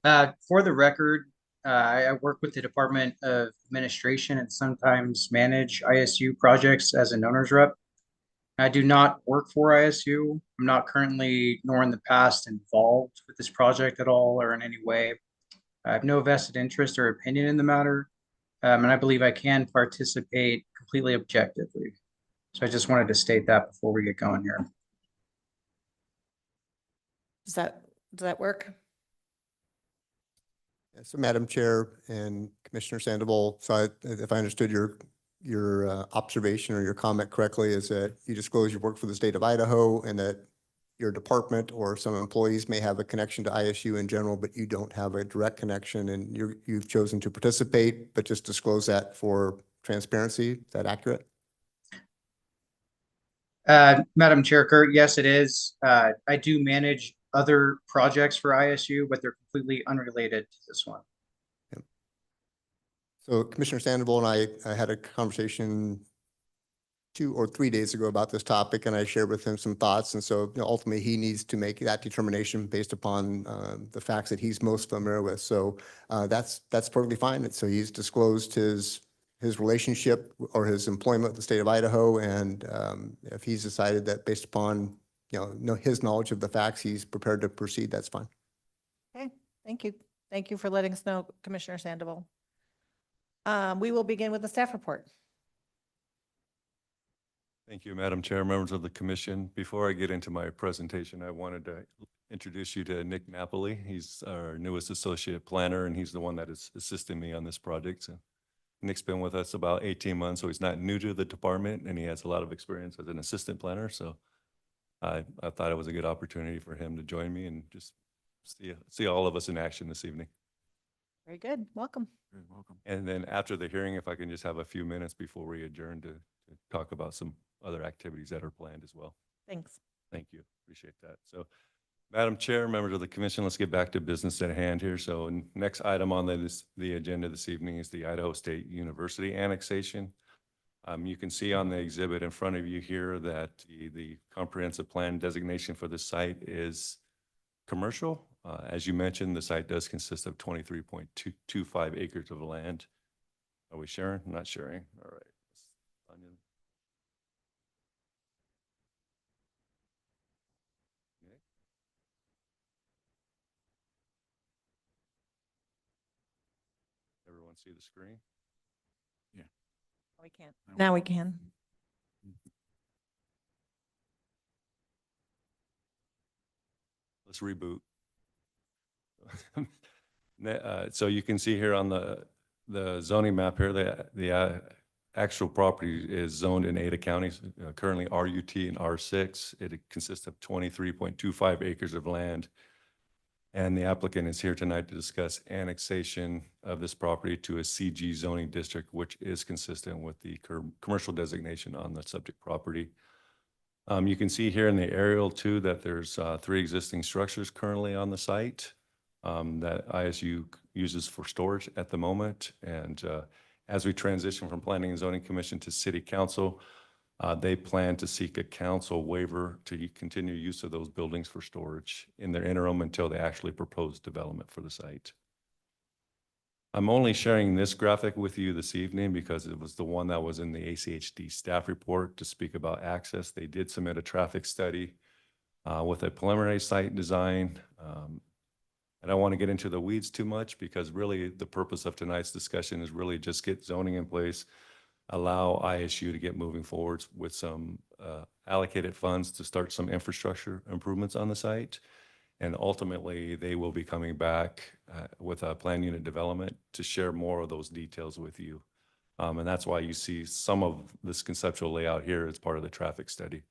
D: for the record, I work with the Department of Administration and sometimes manage ISU projects as an owner's rep. I do not work for ISU. I'm not currently, nor in the past, involved with this project at all or in any way. I have no vested interest or opinion in the matter, and I believe I can participate completely objectively. So I just wanted to state that before we get going here.
A: does that work?
N: Yeah, so Madam Chair and Commissioner Sandoval, so if I understood your observation or your comment correctly, is that you disclose you work for the state of Idaho and that your department or some employees may have a connection to ISU in general, but you don't have a direct connection and you've chosen to participate, but just disclose that for transparency. Is that accurate?
D: Madam Chair, Kurt, yes, it is. I do manage other projects for ISU, but they're completely unrelated to this one.
N: So Commissioner Sandoval and I had a conversation 2 or 3 days ago about this topic, and I shared with him some thoughts. And so ultimately, he needs to make that determination based upon the facts that he's most familiar with. So that's perfectly fine. And so he's disclosed his relationship or his employment with the state of Idaho, and if he's decided that based upon his knowledge of the facts, he's prepared to proceed, that's fine.
A: Okay, thank you. Thank you for letting us know, Commissioner Sandoval. We will begin with the staff report.
O: Thank you, Madam Chair, members of the commission. Before I get into my presentation, I wanted to introduce you to Nick Napoli. He's our newest associate planner, and he's the one that is assisting me on this project. So Nick's been with us about 18 months, so he's not new to the department, and he has a lot of experience as an assistant planner. So I thought it was a good opportunity for him to join me and just see all of us in action this evening.
A: Very good. Welcome.
E: You're welcome.
O: And then after the hearing, if I can just have a few minutes before we adjourn to talk about some other activities that are planned as well.
A: Thanks.
O: Thank you. Appreciate that. So, Madam Chair, members of the commission, let's get back to business at hand here. So next item on the agenda this evening is the Idaho State University annexation. You can see on the exhibit in front of you here that the comprehensive plan designation for the site is commercial. As you mentioned, the site does consist of 23.25 acres of land. Are we sharing? Not sharing. All right. Everyone see the screen?
A: We can't. Now we can.
O: Let's reboot. So you can see here on the zoning map here, the actual property is zoned in Ada counties, currently RUT and R6. It consists of 23.25 acres of land. And the applicant is here tonight to discuss annexation of this property to a CG zoning district, which is consistent with the commercial designation on the subject property. You can see here in the aerial too that there's 3 existing structures currently on the site that ISU uses for storage at the moment. And as we transition from Planning and Zoning Commission to City Council, they plan to seek a council waiver to continue use of those buildings for storage in their interim until they actually propose development for the site. I'm only sharing this graphic with you this evening because it was the one that was in the ACHD staff report to speak about access. They did submit a traffic study with a preliminary site design. I don't want to get into the weeds too much because really the purpose of tonight's discussion is really just get zoning in place, allow ISU to get moving forwards with some allocated funds to start some infrastructure improvements on the site. And ultimately, they will be coming back with a plan unit development to share more of those details with you. And that's why you see some of this conceptual layout here as part of the traffic study.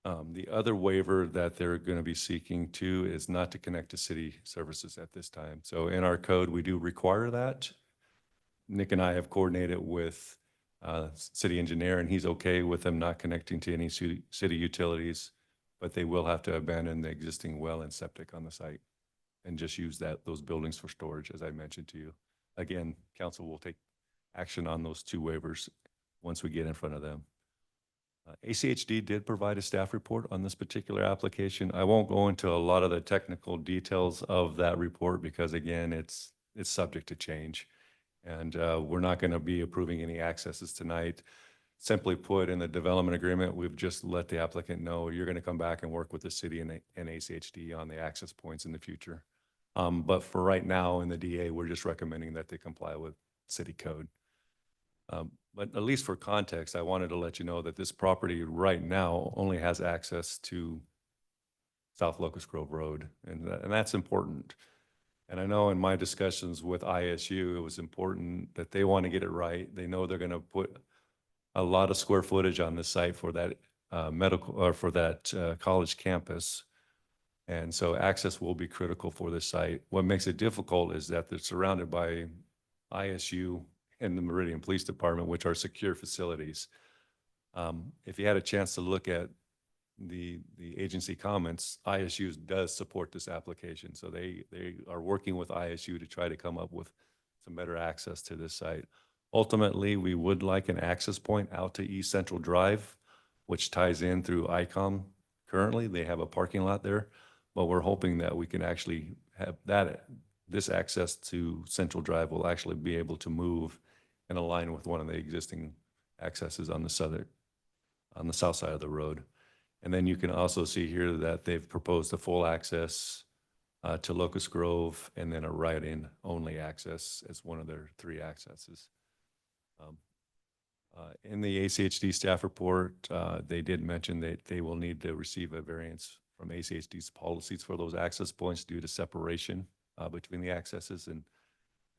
O: The other waiver that they're going to be seeking too is not to connect to city services at this time. So in our code, we do require that. Nick and I have coordinated with city engineer, and he's okay with them not connecting to any city utilities, but they will have to abandon the existing well and septic on the site and just use those buildings for storage, as I mentioned to you. Again, council will take action on those 2 waivers once we get in front of them. ACHD did provide a staff report on this particular application. I won't go into a lot of the technical details of that report because again, it's subject to change. And we're not going to be approving any accesses tonight. Simply put, in the development agreement, we've just let the applicant know you're going to come back and work with the city and ACHD on the access points in the future. But for right now in the DA, we're just recommending that they comply with city code. But at least for context, I wanted to let you know that this property right now only has access to South Locust Grove Road, and that's important. And I know in my discussions with ISU, it was important that they want to get it right. They know they're going to put a lot of square footage on the site for that medical, or for that college campus. And so access will be critical for the site. What makes it difficult is that they're surrounded by ISU and the Meridian Police Department, which are secure facilities. If you had a chance to look at the agency comments, ISU does support this application. So they are working with ISU to try to come up with some better access to this site. Ultimately, we would like an access point out to East Central Drive, which ties in through ICOM. Currently, they have a parking lot there, but we're hoping that we can actually have this access to Central Drive will actually be able to move and align with one of the existing accesses on the south side of the road. And then you can also see here that they've proposed a full access to Locust Grove and then a right-in only access as one of their 3 accesses. In the ACHD staff report, they did mention that they will need to receive a variance from ACHD's policies for those access points due to separation between the accesses. And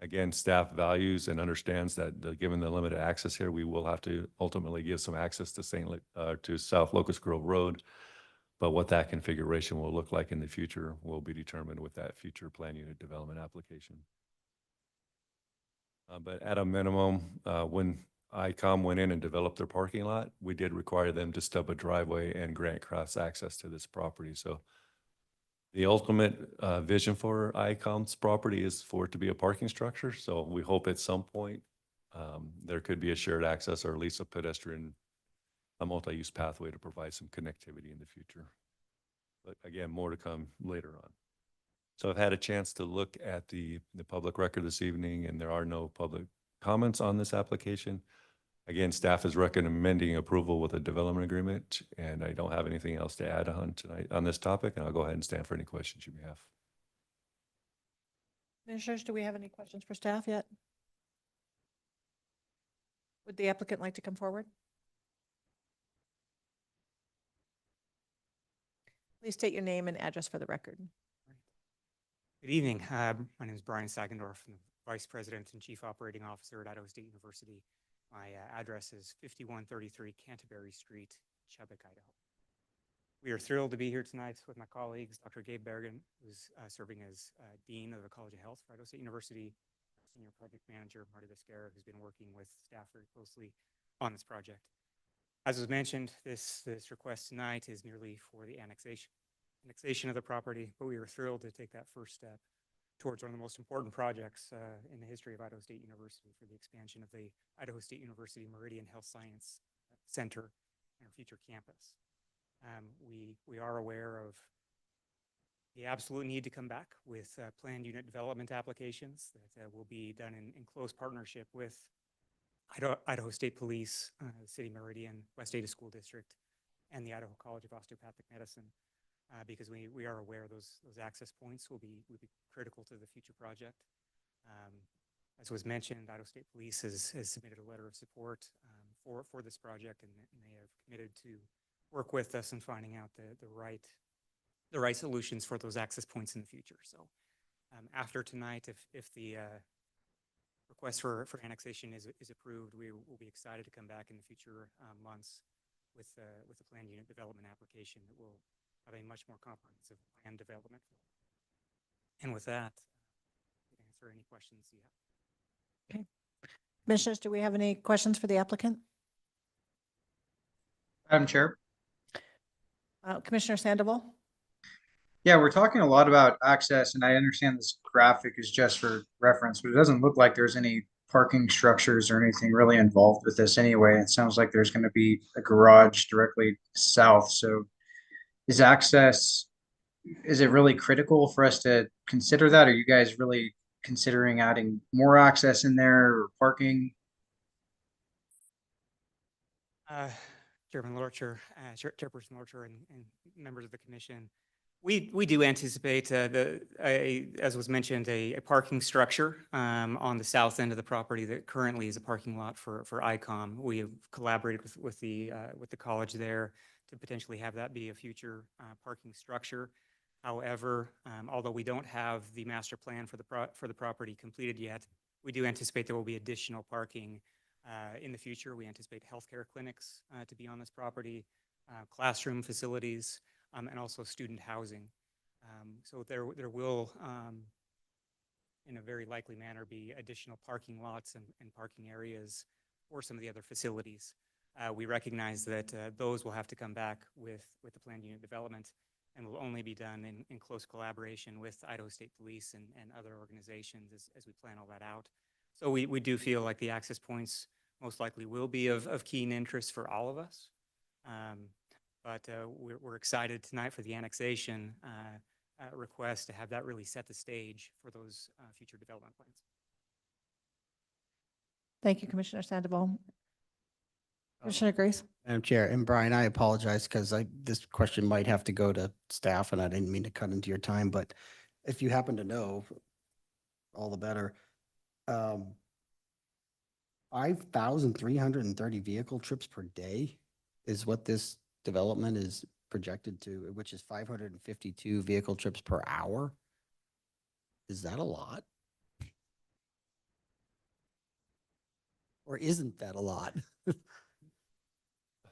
O: again, staff values and understands that given the limited access here, we will have to ultimately give some access to South Locust Grove Road. But what that configuration will look like in the future will be determined with that future plan unit development application. But at a minimum, when ICOM went in and developed their parking lot, we did require them to stub a driveway and grant cross access to this property. So the ultimate vision for ICOM's property is for it to be a parking structure. So we hope at some point there could be a shared access or at least a pedestrian, a multi-use pathway to provide some connectivity in the future. But again, more to come later on. So I've had a chance to look at the public record this evening, and there are no public comments on this application. Again, staff is recommending approval with a development agreement, and I don't have anything else to add on tonight on this topic, and I'll go ahead and stand for any questions you may have.
A: Commissioners, do we have any questions for staff yet? Would the applicant like to come forward? Please state your name and address for the record.
P: Good evening. My name is Brian Sagendorf. I'm the Vice President and Chief Operating Officer at Idaho State University. My address is 5133 Canterbury Street, Chubbuck, Idaho. We are thrilled to be here tonight with my colleagues, Dr. Gabe Bergen, who's serving as Dean of the College of Health for Idaho State University, Senior Project Manager, Marty Viscara, who's been working with staff very closely on this project. As was mentioned, this request tonight is merely for the annexation of the property, but we are thrilled to take that first step towards one of the most important projects in the history of Idaho State University for the expansion of the Idaho State University Meridian Health Science Center and our future campus. We are aware of the absolute need to come back with planned unit development applications that will be done in close partnership with Idaho State Police, City Meridian, West Ada School District, and the Idaho College of Osteopathic Medicine, because we are aware those access points will be critical to the future project. As was mentioned, Idaho State Police has submitted a letter of support for this project, and they have committed to work with us in finding out the right solutions for those access points in the future. So after tonight, if the request for annexation is approved, we will be excited to come back in the future months with a planned unit development application that will have a much more comprehensive plan development. And with that, I can answer any questions you have.
A: Okay. Commissioners, do we have any questions for the applicant?
D: Madam Chair.
A: Commissioner Sandoval?
D: Yeah, we're talking a lot about access, and I understand this graphic is just for reference, but it doesn't look like there's any parking structures or anything really involved with this anyway. It sounds like there's going to be a garage directly south. So is it really critical for us to consider that? Are you guys really considering adding more access in there or parking?
P: Chairman Lorcher, Chairperson Lorcher, and members of the commission, we do anticipate, as was mentioned, a parking structure on the south end of the property that currently is a parking lot for ICOM. We have collaborated with the college there to potentially have that be a future parking structure. However, although we don't have the master plan for the property completed yet, we do anticipate there will be additional parking in the future. We anticipate healthcare clinics to be on this property, classroom facilities, and also student housing. So there will, in a very likely manner, be additional parking lots and parking areas for some of the other facilities. We recognize that those will have to come back with the planned unit development and will only be done in close collaboration with Idaho State Police and other organizations as we plan all that out. So we do feel like the access points most likely will be of keen interest for all of us. But we're excited tonight for the annexation request to have that really set the stage for those future development plans.
A: Thank you, Commissioner Sandoval. Commissioner Grace?
C: Madam Chair, and Brian, I apologize because this question might have to go to staff and I didn't mean to cut into your time, but if you happen to know, all the better. 5,330 vehicle trips per day is what this development is projected to, which is 552 vehicle trips per hour. Is that a lot? Or isn't that a lot?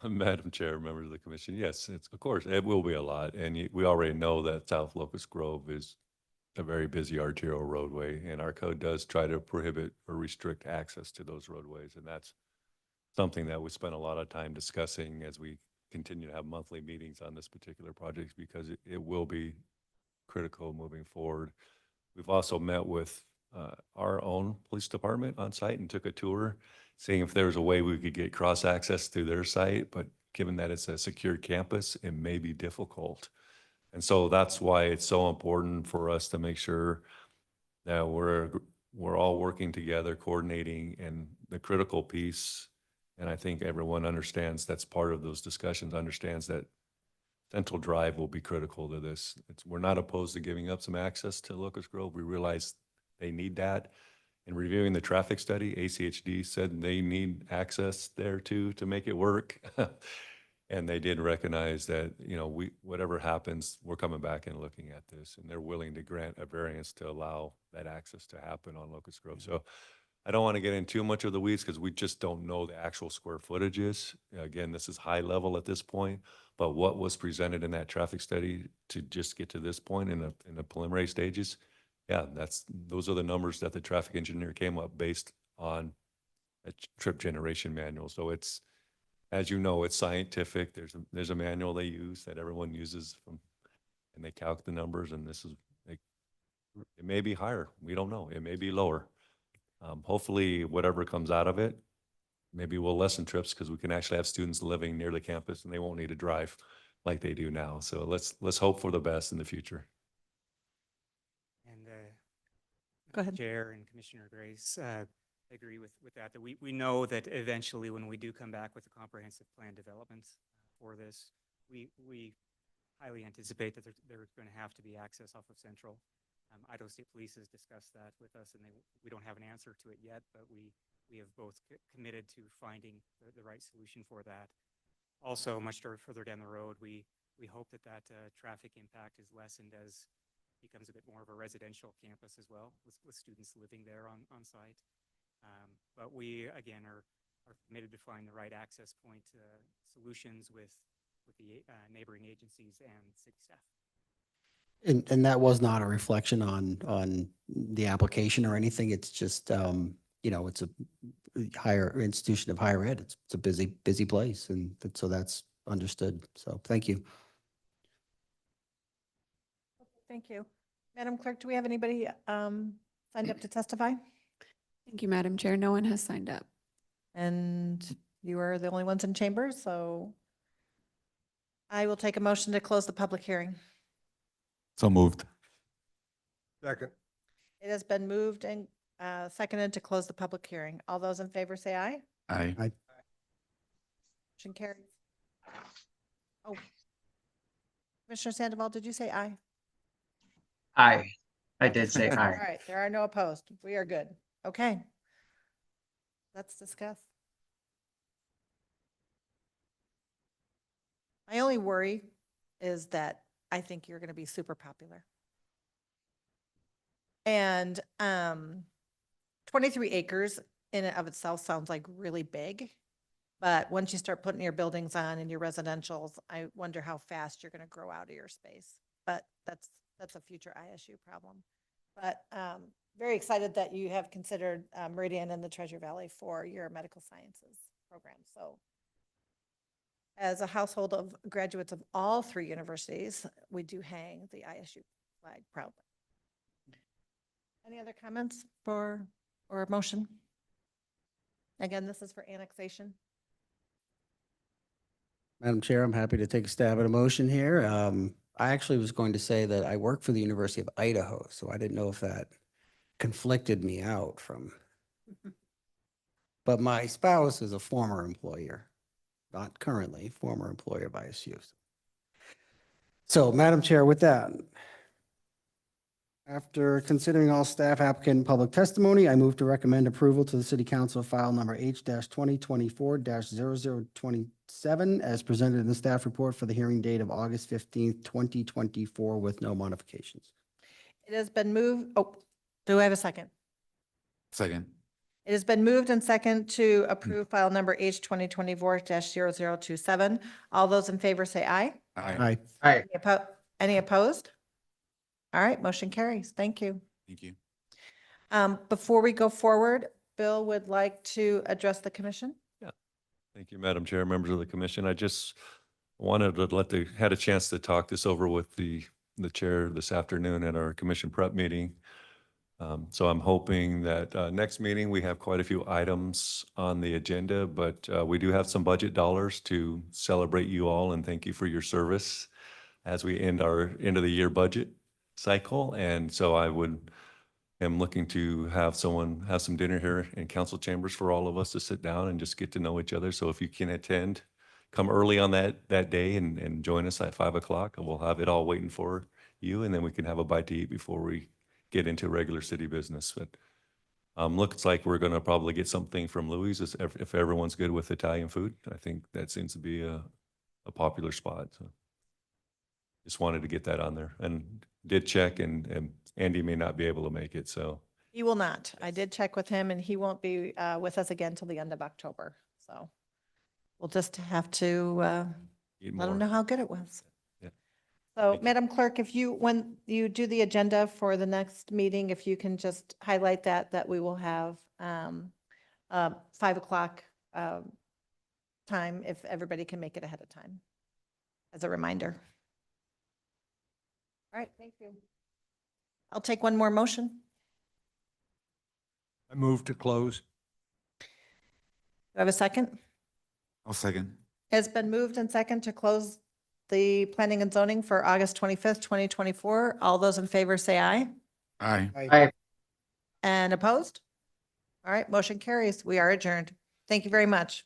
O: Madam Chair, members of the commission, yes, it's, of course, it will be a lot. And we already know that South Locust Grove is a very busy arterial roadway, and our code does try to prohibit or restrict access to those roadways. And that's something that we spent a lot of time discussing as we continue to have monthly meetings on this particular project, because it will be critical moving forward. We've also met with our own police department on site and took a tour, seeing if there was a way we could get cross access through their site. But given that it's a secured campus, it may be difficult. And so that's why it's so important for us to make sure that we're all working together, coordinating, and the critical piece. And I think everyone understands that's part of those discussions, understands that Central Drive will be critical to this. We're not opposed to giving up some access to Locust Grove. We realize they need that. In reviewing the traffic study, ACHD said they need access there too to make it work. And they did recognize that, you know, whatever happens, we're coming back and looking at this, and they're willing to grant a variance to allow that access to happen on Locust Grove. So I don't want to get in too much of the weeds because we just don't know the actual square footages. Again, this is high level at this point, but what was presented in that traffic study to just get to this point in the preliminary stages, yeah, those are the numbers that the traffic engineer came up based on a trip generation manual. So it's, as you know, it's scientific. There's a manual they use that everyone uses and they calc the numbers, and it may be higher. We don't know. It may be lower. Hopefully whatever comes out of it, maybe we'll lessen trips because we can actually have students living near the campus and they won't need to drive like they do now. So let's hope for the best in the future.
P: And
A: Go ahead.
P: Chair and Commissioner Grace, agree with that we know that eventually when we do come back with a comprehensive plan development for this, we highly anticipate that there's going to have to be access off of Central. Idaho State Police has discussed that with us, and we don't have an answer to it yet, but we have both committed to finding the right solution for that. Also, much further down the road, we hope that traffic impact is lessened as it becomes a bit more of a residential campus as well, with students living there on site. But we, again, are committed to find the right access point solutions with the neighboring agencies and city staff.
C: And that was not a reflection on the application or anything. It's just, you know, it's a higher institution of higher ed. It's a busy place. And so that's understood. So thank you.
A: Thank you. Madam Clerk, do we have anybody signed up to testify?
B: Thank you, Madam Chair. No one has signed up.
A: And you are the only ones in chamber, so I will take a motion to close the public hearing.
E: So moved.
H: Second.
A: It has been moved and seconded to close the public hearing. All those in favor say aye.
E: Aye.
A: Motion carries. Oh. Commissioner Sandoval, did you say aye?
Q: Aye, I did say
A: All
Q: aye.
A: right, there are no opposed. We are good. Okay. Let's discuss. My only worry is that I think you're going to be super popular. And 23 acres in and of itself sounds like really big, But once you start putting your buildings on and your residential's, I wonder how fast you're going to grow out of your space. But that's a future ISU problem. But very excited that you have considered Meridian and the Treasure Valley for your medical sciences program. So as a household of graduates of all three universities, we do hang the ISU flag proudly. Any other comments or motion? Again, this is for annexation.
C: Madam Chair, I'm happy to take a stab at a motion here. I actually was going to say that I work for the University of Idaho, so I didn't know if that conflicted me out from. But my spouse is a former employer, not currently, former employer of ISU. So, Madam Chair, with that, after considering all staff, applicant, and public testimony, I move to recommend approval to the City Council of file number H-2024-0027 as presented in the staff report for the hearing date of August 15th, 2024 with no modifications.
A: It has been moved. Oh, do I have a second?
E: Second.
A: It has been moved and second to approve file number H-2024-0027. All those in favor say aye.
C: Aye.
D: Aye.
A: Any opposed? All right, motion carries. Thank you.
E: Thank you.
A: Before we go forward, Bill would like to address the commission.
O: Thank you, Madam Chair, members of the commission. I just wanted to had a chance to talk this over with the chair this afternoon at our commission prep meeting. So I'm hoping that next meeting, we have quite a few items on the agenda, but we do have some budget dollars to celebrate you all and thank you for your service as we end our end of the year budget cycle. And so am looking to have some dinner here in council chambers for all of us to sit down and just get to know each other. So if you can attend, come early on that day and join us at 5 o'clock. We'll have it all waiting for you, and then we can have a bite to eat before we get into regular city business. But looks like we're going to probably get something from Louis if everyone's good with Italian food. I think that seems to be a popular spot. So just wanted to get that on there, and did check, and Andy may not be able to make it, so.
A: He will not. I did check with him and he won't be with us again till the end of October. So we'll just have to let him know how good it was.
O: Yeah.
A: So Madam Clerk, when you do the agenda for the next meeting, if you can just highlight that we will have 5 o'clock time, if everybody can make it ahead of time, as a reminder. All right, thank you. I'll take one more motion.
H: I move to close.
A: Do I have a second?
E: I'll second.
A: Has been moved and second to close the planning and zoning for August 25th, 2024. All those in favor say aye.
E: Aye.
D: Aye.
A: And opposed? All right, motion carries. We are adjourned. Thank you very much.